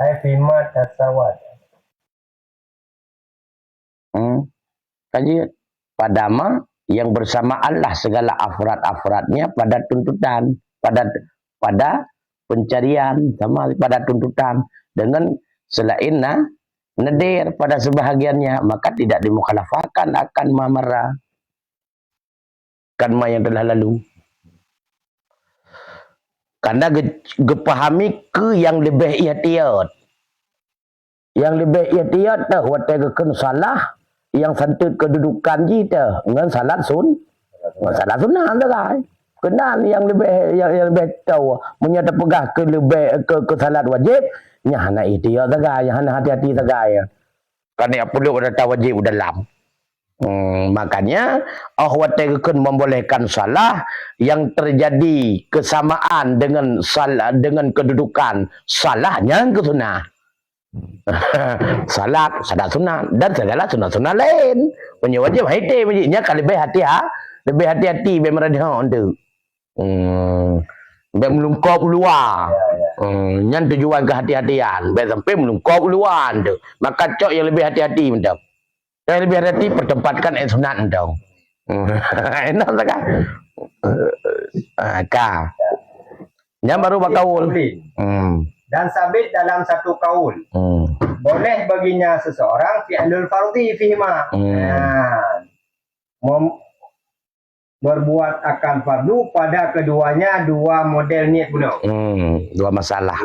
Hai firman tasawat. Kaji padama yang bersama Allah segala afrat-afratnya pada tuntutan, pada pencarian sama pada tuntutan dengan selain nadir pada sebahagiannya, maka tidak dimukhalafahkan akan mamara karma yang telah lalu. Karena gepahami ke yang lebih ihtiyat. Yang lebih ihtiyat dah wategakan salah yang santut kedudukan kita dengan salat salat sunnah dah. Kenal yang lebih tahu menyata pegah ke lebih ke salat wajib nya hana ihtiyat dah, yang hana hati-hati dah ya. Karena perlu ada tahu wajib dalam. Makanya wategakan membolehkan salah yang terjadi kesamaan dengan salah dengan kedudukan salahnya ke sunnah. salat sunnah dan segala sunnah lain punya wajib haiti punya kalau lebih hati-hati bemerada untuk melungkap luar yang tujuan kehati-hatian sampai melungkap luar tu maka cok yang lebih hati-hati mendap yang lebih hati pertempatkan sunat entau enak tak kah yang baru bakaul dan sabit dalam satu kaul. Boleh baginya seseorang fi'lul fardhi fihima. Berbuat akan fardu pada keduanya dua model niat guna. Dua masalah.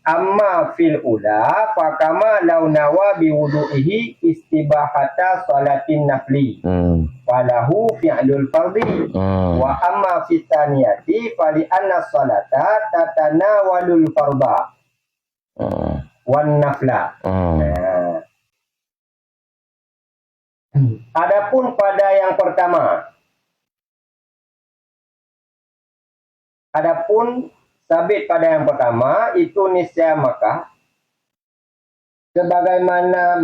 Amma fil ula fakama law nawa biwudu'ihi istibahata salatin nafli. Falahu fi'lul fardhi. Wa amma fitaniyati fali anna salata tatanawalul fardha wan nafla. Adapun pada yang pertama, adapun sabit pada yang pertama itu niscaya maka sebagaimana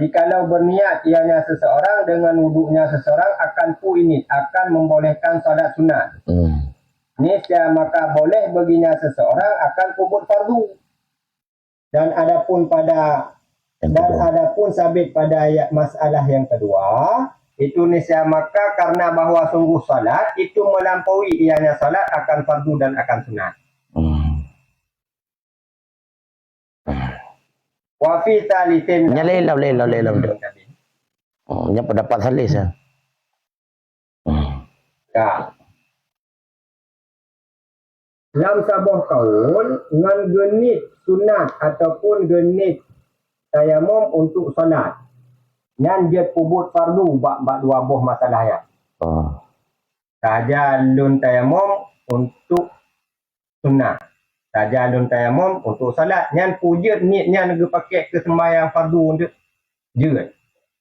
jikalau berniat ianya seseorang dengan wuduknya seseorang akan puinit akan membolehkan salat sunat. Niscaya maka boleh baginya seseorang akan kubut fardu. Dan adapun sabit pada masalah yang kedua itu niscaya maka karena bahwa sungguh salat itu melampaui ianya salat akan fardu dan akan sunat. Wa fi talithin lelau nya pendapat salis ya. Lam sabah kaul ngan genit sunat ataupun genit tayamum untuk solat. Nyan dia pubut fardu bak dua buah masalah ya. Oh. Saja lun tayamum untuk sunat. Saja lun tayamum untuk solat. Nyan pujud niat nyan ge pakai ke sembahyang fardu untuk jeut.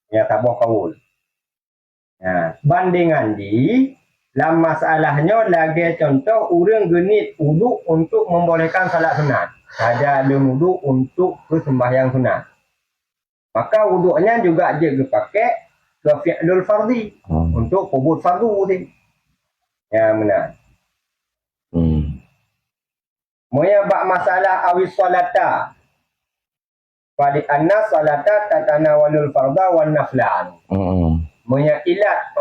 Ya sabah kaul. Ya, bandingan di dalam masalahnya lagi contoh orang genit uduk untuk membolehkan salat sunat. Saja ada uduk untuk sembahyang sunat. Maka uduknya juga dia dipakai ke fi'lul fardhi untuk pubut fardu ni. Ya benar. Moya bak masalah awis salata. Fali anna salata tatanawalul fardha wan naflan. Moya ilat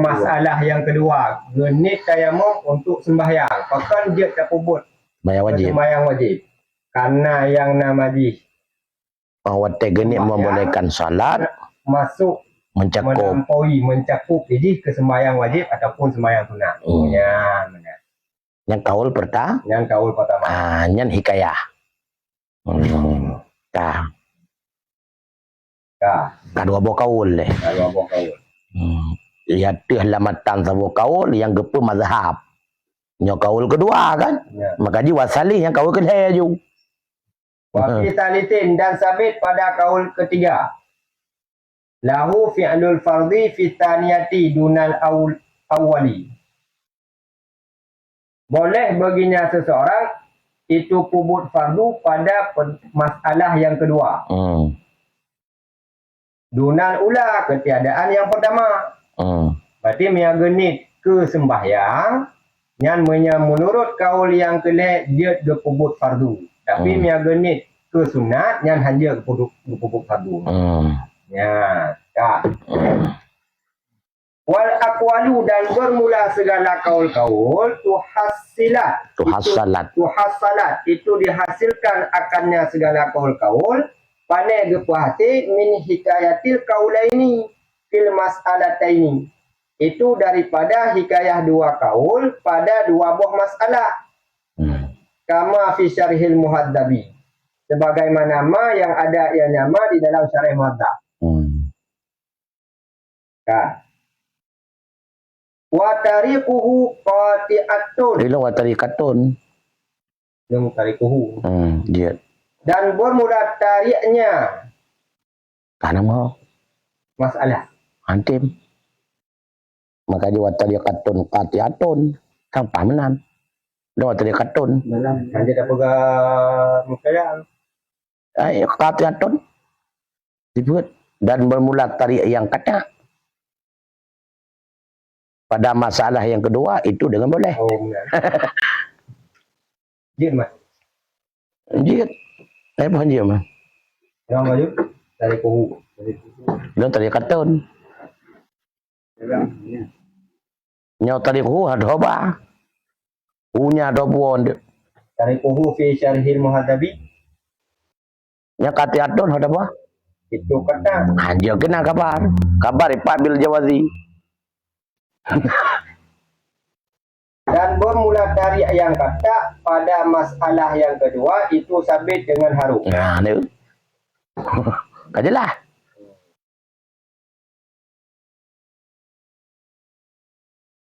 masalah yang kedua, genit tayamum untuk sembahyang. Bahkan dia tak pubut sembahyang wajib. Karena yang nama di Wate genit membolehkan salat masuk mencakup jadi ke sembahyang wajib ataupun sembahyang sunat. Ya, benar. Yang kaul pertama. Yang kaul pertama. Yang hikayah. Kadua bo kaul le. Kadua bo kaul. Ya teh lamatan sabo kaul yang gepe mazhab. Nyo kaul kedua kan? Ya. Maka ji wasali yang kaul kedua ju. Wa fi talitin dan sabit pada kaul ketiga. Lahu fi'lul fardhi fi taniyati dunal awwali. Boleh baginya seseorang itu pubut fardu pada masalah yang kedua. Dunal ula, ketiadaan yang pertama. Berarti genit ke sembahyang yang menurut kaul yang kelih dia pubut fardu. Tapi genit ke sunat yang hanya pubut fardu. Ya, tak. Wal aqwalu dan bermula segala kaul-kaul tuhassalat itu dihasilkan akannya segala kaul-kaul pane gepuhati min hikayatil kaulaini fil mas'alataini. Itu daripada hikayah dua kaul pada dua buah masalah. Kama fi syarhil muhaddabi. Sebagaimana yang ada yang nama di dalam syarih muhaddab. Wa tariquhu qati'atun. Bila wa tariqatun. Yang tariquhu. Dia. Dan bermula tariknya. Karena mau masalah. Antim. Maka dia wa tariqatun qati'atun. Tanpa menan. Dia wa tariqatun. Nanti dah pegang mukaya. Qati'atun. Disebut. Dan bermula tarik yang kata. Pada masalah yang kedua itu dengan boleh. Oh, benar. Jid, Mat. Jid. Apa dia, Mat? Yang maju dari kuhu. Dia tadi katun. Nyaw tadi kuhu ada apa? Punya ada buon. Dari kuhu fi syarhil muhaddabi. Nya kati atun ada apa? Itu kata. Anjir kena kabar. Kabar Pak Bil Jawazi. Dan bermula dari yang kata pada masalah yang kedua itu sabit dengan harum. Nah, itu. Kajalah.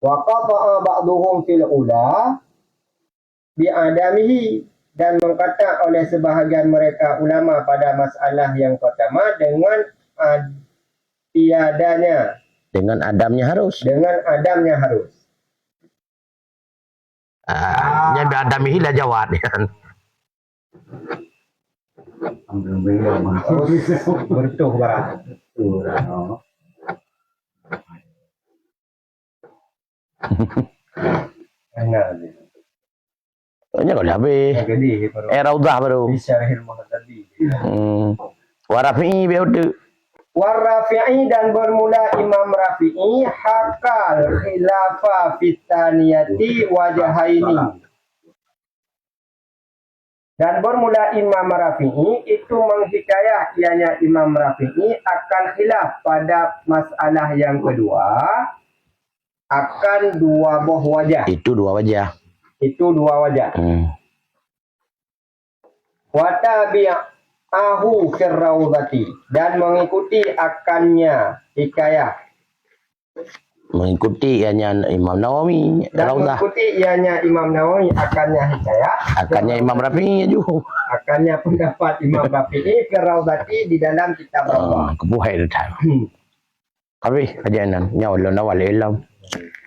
Wa qata'a ba'duhum fil ula bi'adamihi, dan mengkata oleh sebahagian mereka ulama pada masalah yang pertama dengan tiadanya. Dengan adamnya harus. Dengan adamnya harus. Nya adamihi lah jawab kan. Bertuh barang. Nya kalau habis. Raudah baru. Warafi'i biudu. Warafi'i dan bermula Imam Rafi'i hakal khilafa fitaniyati wajahaini. Dan bermula Imam Rafi'i itu menghikayah ianya Imam Rafi'i akan khilaf pada masalah yang kedua akan dua buah wajah. Itu dua wajah. Itu dua wajah. Watabi'ahu firraudati, dan mengikuti akannya hikayah, mengikuti ianya Imam Nawawi dan Raudah, mengikuti ianya Imam Nawawi akannya hikayah, akannya Imam Rafi'i juga. akannya pendapat Imam Rafi'i firraudati di dalam kitab Raudah. Kebuhay itu time. Tapi kajian nyawa nawal ilam.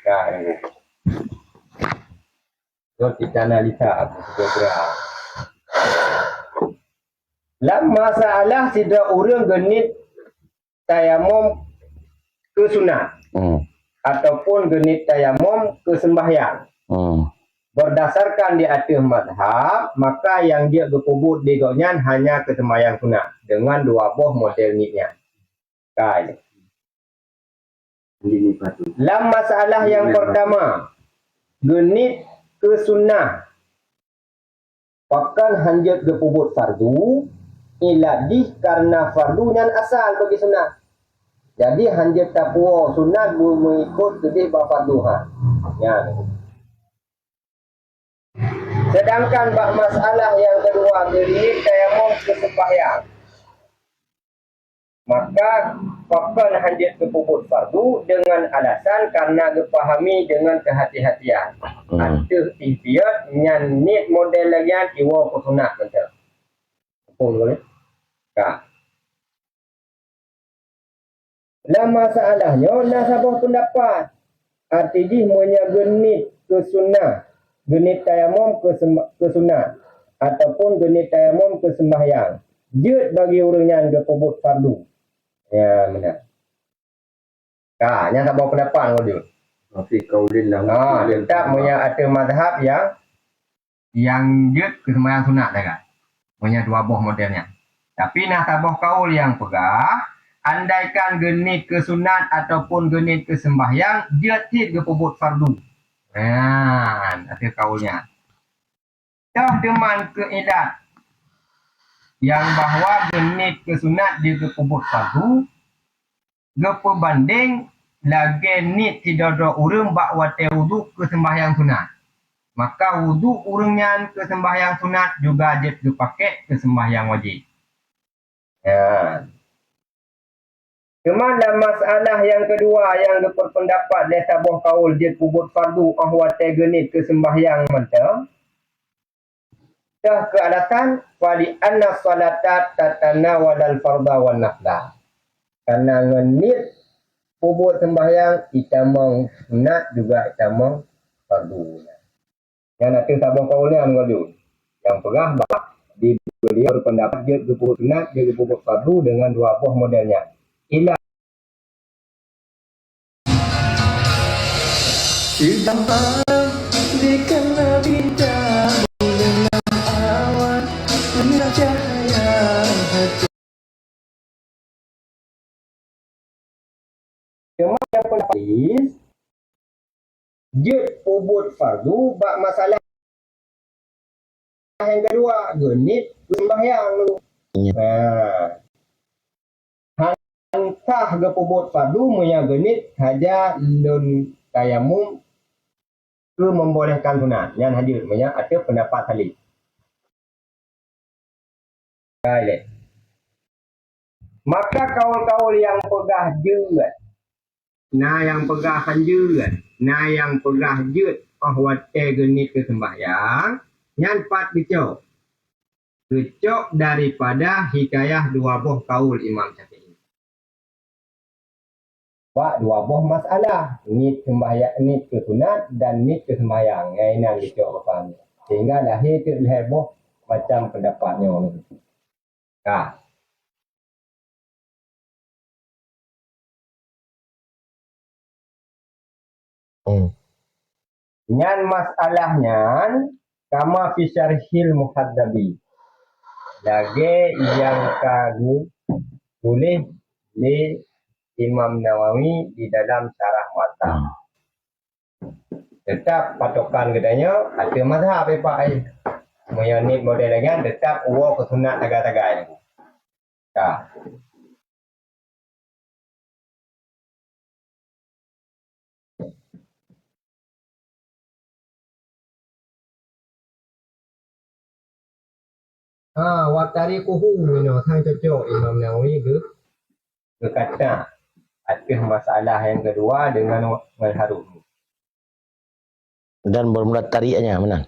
Nah, ini. So, kita analisa beberapa. Lam masalah tidak orang genit tayamum ke sunat ataupun genit tayamum ke sembahyang. Berdasarkan di atas madhab, maka yang dia berkubur di gonyan hanya ke sembahyang sunat dengan dua buah model nitnya. Kali. Lam masalah yang pertama, genit ke sunnah pakan hanjat ke pubut fardu iladih karena fardunya asal bagi sunat. Jadi hanjat tapua sunat mengikut kedih farduhan. Ya. Sedangkan bab masalah yang kedua, genit tayamum ke sembahyang, maka pakan hanjat ke pubut fardu dengan alasan karena dipahami dengan kehati-hatian. Ada ikhtiar nyan nit model lagian iwa ke sunat betul. Pun boleh. Kak. Lah masalahnya nasabah pendapat. Artinya punya genit ke sunnah, genit tayamum ke sunnah ataupun genit tayamum ke sembahyang. Jut bagi orang yang berpubut fardu. Ya, benar. Kak, nya sabah pendapat kau dia. Tapi kaulin lah. Tetap punya ada mazhab yang jut ke sembahyang sunat dah kan. Punya dua buah modelnya. Tapi nasabah kaul yang pegah, andaikan genit ke sunat ataupun genit ke sembahyang, dia tidak berpubut fardu. Nah, ada kaulnya. Dah deman ke ilat yang bahawa genit ke sunat dia berpubut fardu, berbanding lagi nit tidak ada urang bak wate wudu ke sembahyang sunat. Maka wudu urangnya ke sembahyang sunat juga dia dipakai ke sembahyang wajib. Ya. Cuma dalam masalah yang kedua yang berpendapat dari sabuh kaul dia kubut fardu ahwate genit ke sembahyang mentah. Dah ke alasan wali anna salatat tatanawal al-fardha wan nafla. Karena ngenit kubut sembahyang itamang sunat juga itamang fardu. Yang nanti sabuh kaul yang ngadu. Yang pegah bak di beliau berpendapat dia kubut sunat, dia kubut fardu dengan dua buah modelnya. Ila Ditambah dikala bintang dalam awan menyerah cahaya hati. cuma yang penting jut ubud fardu bak masalah yang kedua genit sembahyang lu. Hantah ke ubud fardu punya genit haja lun tayamum ke membolehkan sunat yang hadir punya ada pendapat salih. Baik. Maka kaul-kaul yang pegah juga, nah yang pegah juga, nah yang pegah jut ahwat genit ke sembahyang, yang pat dicok. Kecok daripada hikayah dua buah kaul Imam Syafi'i. Pak dua buah masalah, nit sembahyang, nit ke sunat dan nit ke sembahyang. Yang ini dicok apa? Sehingga lahir tu heboh macam pendapatnya. Nah. Nyan masalahnya kama fi syarhil muhaddabi. Lagi yang kagu tulis di Imam Nawawi di dalam syarah matan. Tetap patokan katanya ada mazhab Pak ai. Menyanyi modelnya tetap uwa ke sunat tagay-tagay. Nah. Watarikuhu no tang cocok Imam Nawawi ke berkata adakah masalah yang kedua dengan Harun. Dan bermula tariaknya mana?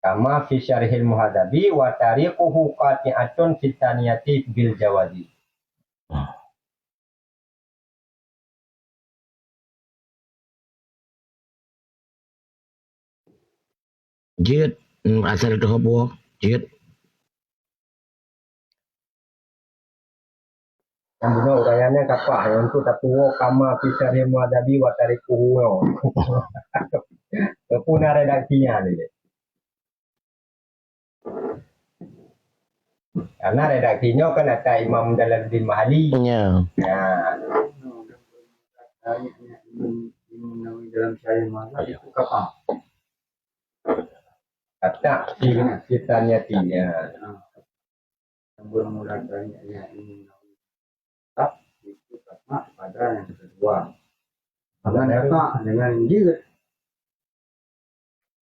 Kama fi syarhil muhadabi wa tariquhu qati'atun fi taniyati bil jawazi. Jid asal tu apa? Jid Yang benar uraiannya kapah yang tu tak tuwo kama fi syarhil muhadabi wa tariquhu. Kepuna redaksinya ni. Karena redaksinya kan ada Imam Jalaluddin Mahali. nya. Ya. Dalam syariah mazhab itu kapan? Kata ceritanya tinya. Yang bermula dari ayat ini tetap itu sama pada yang kedua. Dengan apa? Dengan jilid.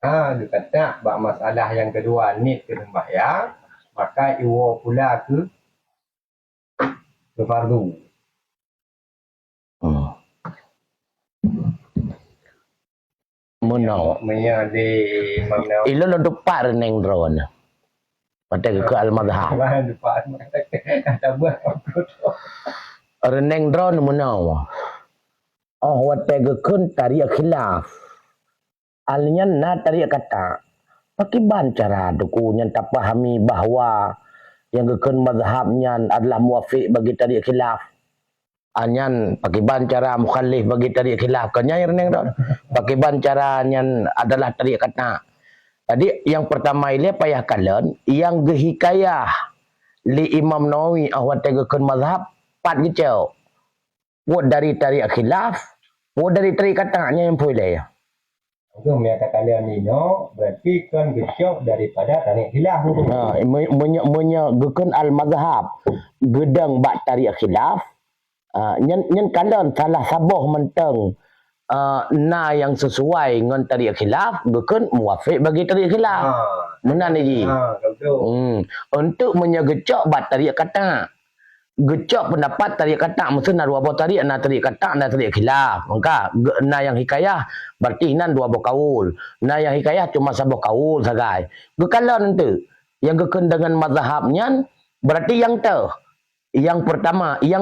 Dia kata bab masalah yang kedua ni ke sembahyang, maka iwo pula ke fardu. Menau. Menyadi Imam Nawawi. Ilo lo depan reneng drone. Pada ke al-madhab. Bahan depan kata buat aku tu. Reneng drone menau. Oh wate gekun tariak khilaf. Alnya na tariak kata. Pakiban cara duku yang tak pahami bahawa yang gekun madhabnya adalah muafiq bagi tariak khilaf. Anyan pakiban cara mukhalif bagi tariak khilaf. Kanya yang reneng drone. Pakiban cara yang adalah tariak kata. Jadi yang pertama ini payah kalian yang gehikayah li Imam Nawawi ahwat tegakun mazhab pat gecau. Buat dari tariq khilaf, buat dari tariq katanya yang boleh ya. Itu mereka kalian ni no, berarti kan gesok daripada tariq khilaf tu. Gekun al mazhab gedang bak tariq khilaf. Nyen kalian salah sabuh menteng na yang sesuai dengan tariq khilaf bukan muafiq bagi tariq khilaf. Mana ni ji? Untuk menyegecok bat tariq kata. Gecok pendapat tariq kata mesti na dua buah tariq na tariq kata na tariq khilaf. Maka na yang hikayah berarti nan dua buah kaul. Na yang hikayah cuma sabuh kaul sagai. Gekalan tu yang gekun dengan mazhabnya berarti yang tu. Yang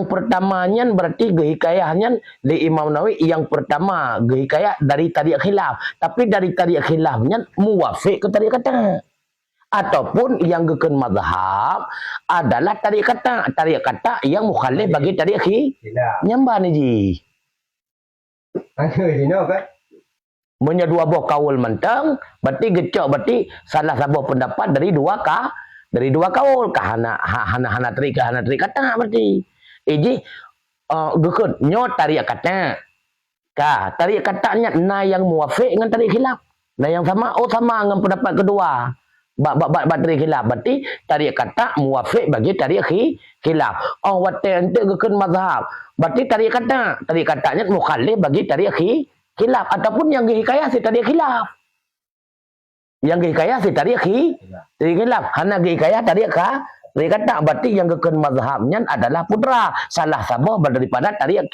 pertamanya berarti gehikayahnya di Imam Nawawi yang pertama gehikayah dari tariq khilaf, tapi dari tariq khilafnya muwafiq ke tariq kata. Ataupun yang gekun mazhab adalah tariq kata yang mukhalif bagi tariq khilaf. Nyambah ni ji. Angka di no kan? Punya dua buah kaul mentang, berarti gecok berarti salah satu pendapat dari dua kaul kah hana tari kata berarti iji gekun nyo tariq kata kah tariq katanya na yang muafiq dengan tariq khilaf na yang sama dengan pendapat kedua bab tariq khilaf berarti tariq kata muafiq bagi tariq khilaf wate ente gekun mazhab berarti tariq katanya mukhalif bagi tariq khilaf ataupun yang hikayah si tariq khilaf. Yang hikayah si tariq khilaf. Hana hikayah tariq kata berarti yang gekun mazhabnya adalah putra salah sabah daripada tariq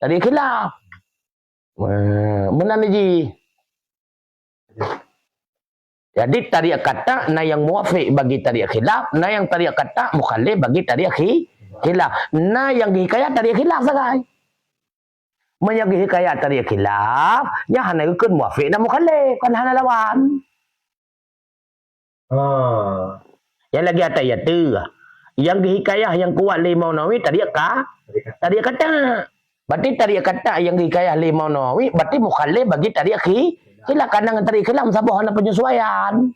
khilaf. Mana ni ji? Jadi tariq kata na yang muafiq bagi tariq khilaf, na yang tariq kata mukhalif bagi tariq khilaf. Na yang hikayah tariq khilaf sagai. Menyagi hikayah tariq khilaf, nya hana gekun muafiq dan mukhalif kan hana lawan. Yang lagi atas ya tu. Yang hikayah yang kuat Imam Nawawi tariq kata. Berarti tariq kata yang hikayah Imam Nawawi berarti mukhalif bagi tariq khilaf kan dengan tariq khilaf sabah hana penyesuaian.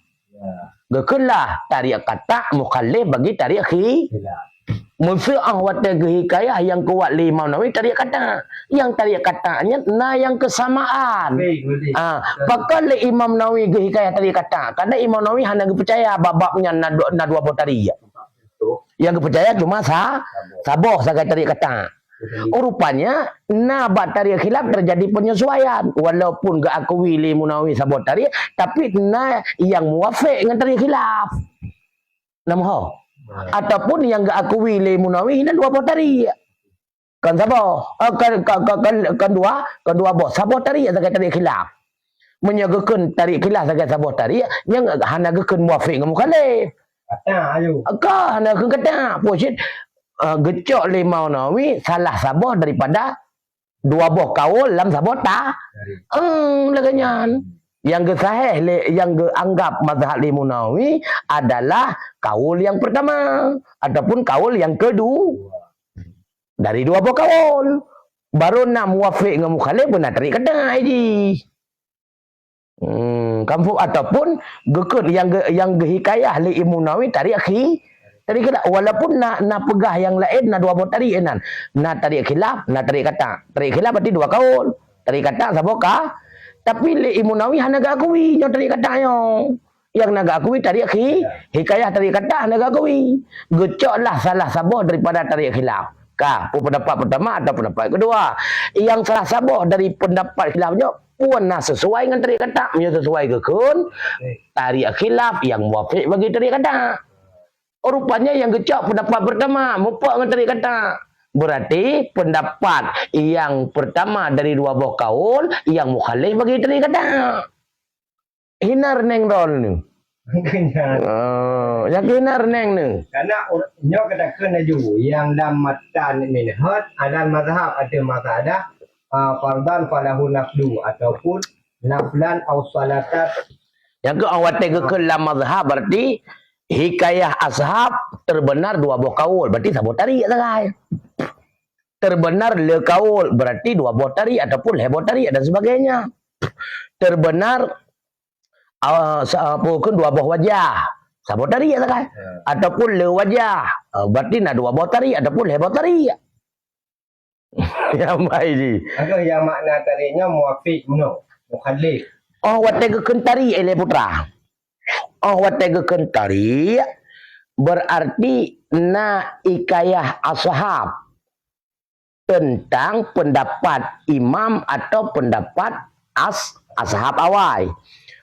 Gekelah tariq kata mukhalif bagi tariq khilaf. Mesti ahwat hikayah yang kuat Imam Nawawi tariq kata. Yang tariq katanya na yang kesamaan. Pakal Imam Nawawi hikayah tariq kata. Karena Imam Nawawi hanya percaya bab-babnya na dua buah tariq. Yang percaya cuma saboh sagai tariq kata. Rupanya na bab tariq khilaf terjadi penyesuaian walaupun gak akui Imam Nawawi saboh tariq tapi na yang muafiq dengan tariq khilaf. Nama ho. Ataupun yang gak akui le Munawi dan dua botari. Kan sabo? Kan dua bot. Sabo tari sagai tarik khilaf. Menyagakan tarik khilaf sagai sabo tari yang hana gakan muafiq dengan mukhalif. Kata ayo. Ka hana gakan kata. Posit gecok le Munawi salah sabo daripada dua boh kaul dalam sabo ta. Laganyan. Yang sahih yang anggap mazhab li Munawi adalah kaul yang pertama ataupun kaul yang kedua dari dua buah kaul. Baru nak muafiq dengan mukhalif benar tarik kedai ji. Kampung ataupun gekut yang hikayah li Munawi tarik kedai walaupun nak pegah yang lain nak dua buah tarik enan. Nak tarik khilaf, nak tarik kata. Tarik khilaf berarti dua kaul. Tarik kata sabokah? Tapi li Munawi hana gak akui yang tarik kata yang nak akui tarik hikayah tarik kata hana gak akui. Gecoklah salah sabah daripada tarik khilaf. Kah pendapat pertama atau pendapat kedua. Yang salah sabah dari pendapat khilafnya pun nak sesuai dengan tarik kata, sesuai ke kun tarik khilaf yang muafiq bagi tarik kata. Rupanya yang gecok pendapat pertama mupak dengan tarik kata. Berarti pendapat yang pertama dari dua buah kaul yang mukhalif bagi dari kata. Hinar neng rol ni. Yang hinar neng ni. Karena nyo kata kena ju yang dalam matan minhaj ada mazhab ada mazhab fardan falahu naflu ataupun naflan aw salatat. Yang ke awat ke dalam mazhab berarti hikayah ashab terbenar dua buah kaul berarti sabot tarik sagai. Terbenar le kaul berarti dua botari ataupun le botari dan sebagainya. Terbenar pun dua buah wajah sabotari ya kan? Ataupun le wajah berarti nak dua botari ataupun le botari. Yang baik ji. Agak yang makna tariknya muafiq mukhalif. Oh watega kentari ele putra. Oh watega kentari berarti na ikayah ashab tentang pendapat imam atau pendapat ashab awal.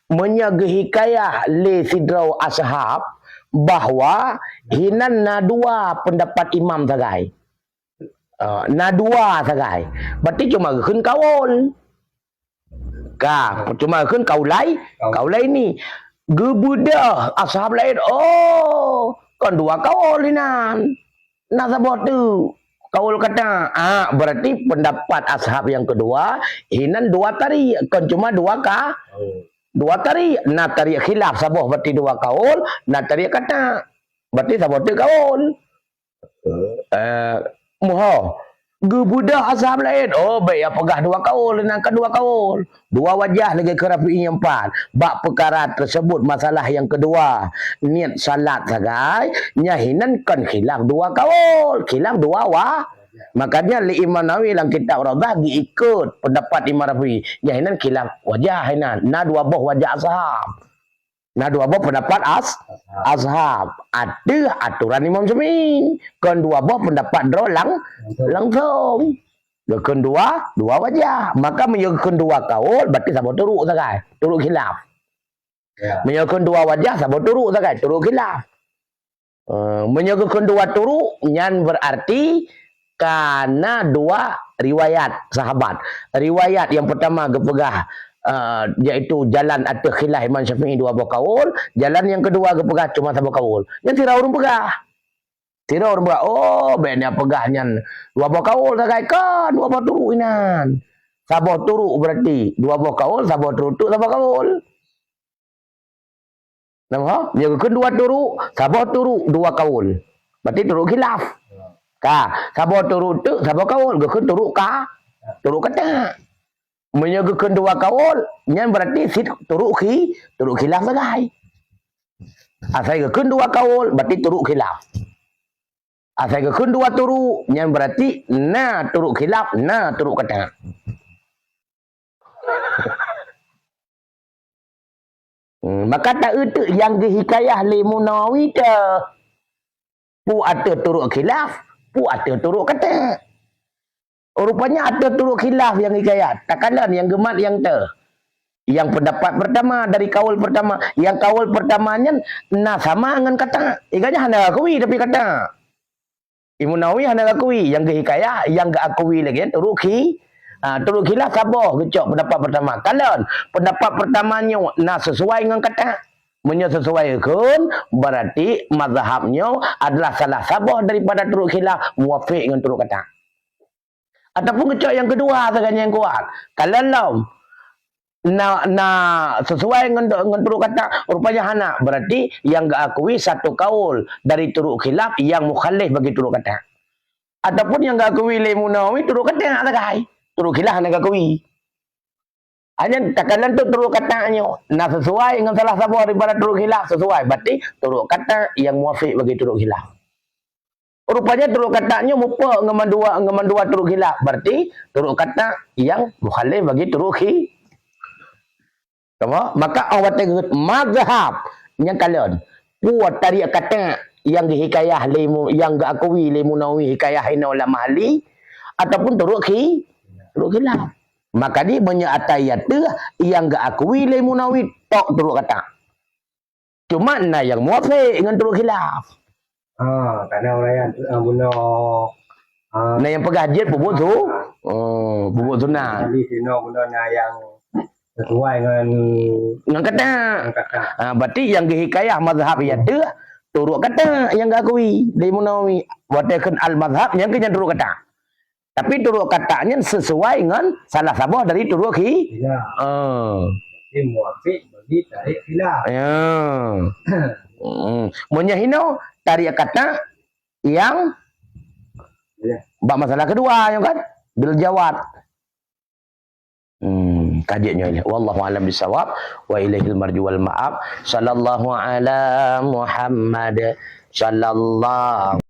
Menyaga hikayah li sidraw ashab bahawa hinan na dua pendapat imam sagai. Na dua sagai. Berarti cuma keun kaul. Cuma keun kaulai ni. Gebudah ashab lain. Oh, kan dua kaul inan. Na sabot tu. Kaul kata, berarti pendapat ashab yang kedua, hinan dua tari, kan cuma dua kah? Dua tari, nak tari khilaf sabah berarti dua kaul, nak tari kata, berarti sabah tu kaul. Muha, gebudah ashab lain, oh baik ya pegah dua kaul, nangkan dua kaul, dua wajah lagi kerapi yang empat. Bak perkara tersebut masalah yang kedua, niat salat sagai, nyahinan kan khilaf dua kaul, khilaf dua makanya li Imam Nawawi dalam kitab Radah ikut pendapat Imam Rafi, nyahinan khilaf wajah hinan, na dua buah wajah ashab. Nah dua buah pendapat ashab. Ada aturan Imam Syafi'i. Kan dua buah pendapat langsung. Kedua, dua wajah. Maka menyebutkan dua kaul berarti sabot turuk sagai. Turuk khilaf. Menyebutkan dua wajah sabot turuk sagai. Turuk khilaf. Menyebutkan dua turuk nyan berarti karena dua riwayat sahabat. Riwayat yang pertama gepegah iaitu jalan atas khilaf Imam Syafi'i dua buah kaul, jalan yang kedua gepegah cuma satu kaul. Yang tira urung pegah. Tira urung pegah. Oh, bennya pegahnya dua buah kaul sagai kan dua buah turuk inan. Sabah turuk berarti dua buah kaul, sabah turuk sabah kaul. Nampak? Yang kedua turuk, sabah turuk dua kaul. Berarti turuk khilaf. Sabah turuk tu sabah kaul, gekun turuk turuk kata. Menyagakan dua kaul, yang berarti turuk khilaf sagai. Asal gekun dua kaul, berarti turuk khilaf. Asal gekun dua turuk, yang berarti na turuk khilaf, na turuk kata. Maka tak itu yang hikayah li Munawi tu. Pu ada turuk khilaf, pu ada turuk kata. Rupanya ada turuk khilaf yang hikayat. Takalan yang gemat yang tu. Yang pendapat pertama dari kaul pertama. Yang kaul pertamanya nah sama dengan kata. Iganya hanya akui tapi kata. Imam Nawawi hanya akui. Yang ke hikayah, yang ke akui lagi. Turuki. Turuki lah sabar. Kecok pendapat pertama. Kalau pendapat pertamanya nah sesuai dengan kata. Menyesuaikan berarti mazhabnya adalah salah sabar daripada turuk khilaf. Muafiq dengan turuk kata. Ataupun kecok yang kedua sekali yang kuat. Kalau sesuai dengan turuk kata rupanya hana berarti yang akui satu kaul dari turuk khilaf yang mukhalif bagi turuk kata ataupun yang akui Imam Nawawi turuk kata yang ada kai turuk khilaf hana akui hanya takalan tu turuk katanya sesuai dengan salah satu daripada turuk khilaf sesuai berarti turuk kata yang muafiq bagi turuk khilaf rupanya turuk katanya mupa dengan dua turuk khilaf berarti turuk kata yang mukhalif bagi turuk khilaf. Maka orang kata mazhab yang kalian buat tarik kata yang hikayah yang akui Imam Nawawi hikayah ina ulama ahli ataupun turuk khilaf. Maka dia banyak ayat tu yang akui Imam Nawawi tok turuk kata. Cuma nah yang muafiq dengan turuk khilaf. Karena orang yang guna nah yang pegajit bubuk tu. Bubuk sunat. ahli sino guna yang sesuai dengan kata. Berarti yang hikayah mazhab yang tu turut kata yang akui Imam Nawawi. Watakan al-mazhab yang kena turut kata. Tapi turut katanya sesuai dengan salah sabah dari turut khilaf. Ini muafiq bagi tarik khilaf. Ya. Menyahino tarik kata yang bab masalah kedua yang kan bil jawab. Kajiannya ini wallahu alam bisawab wa ilaihil marju wal ma'ab sallallahu ala Muhammad sallallahu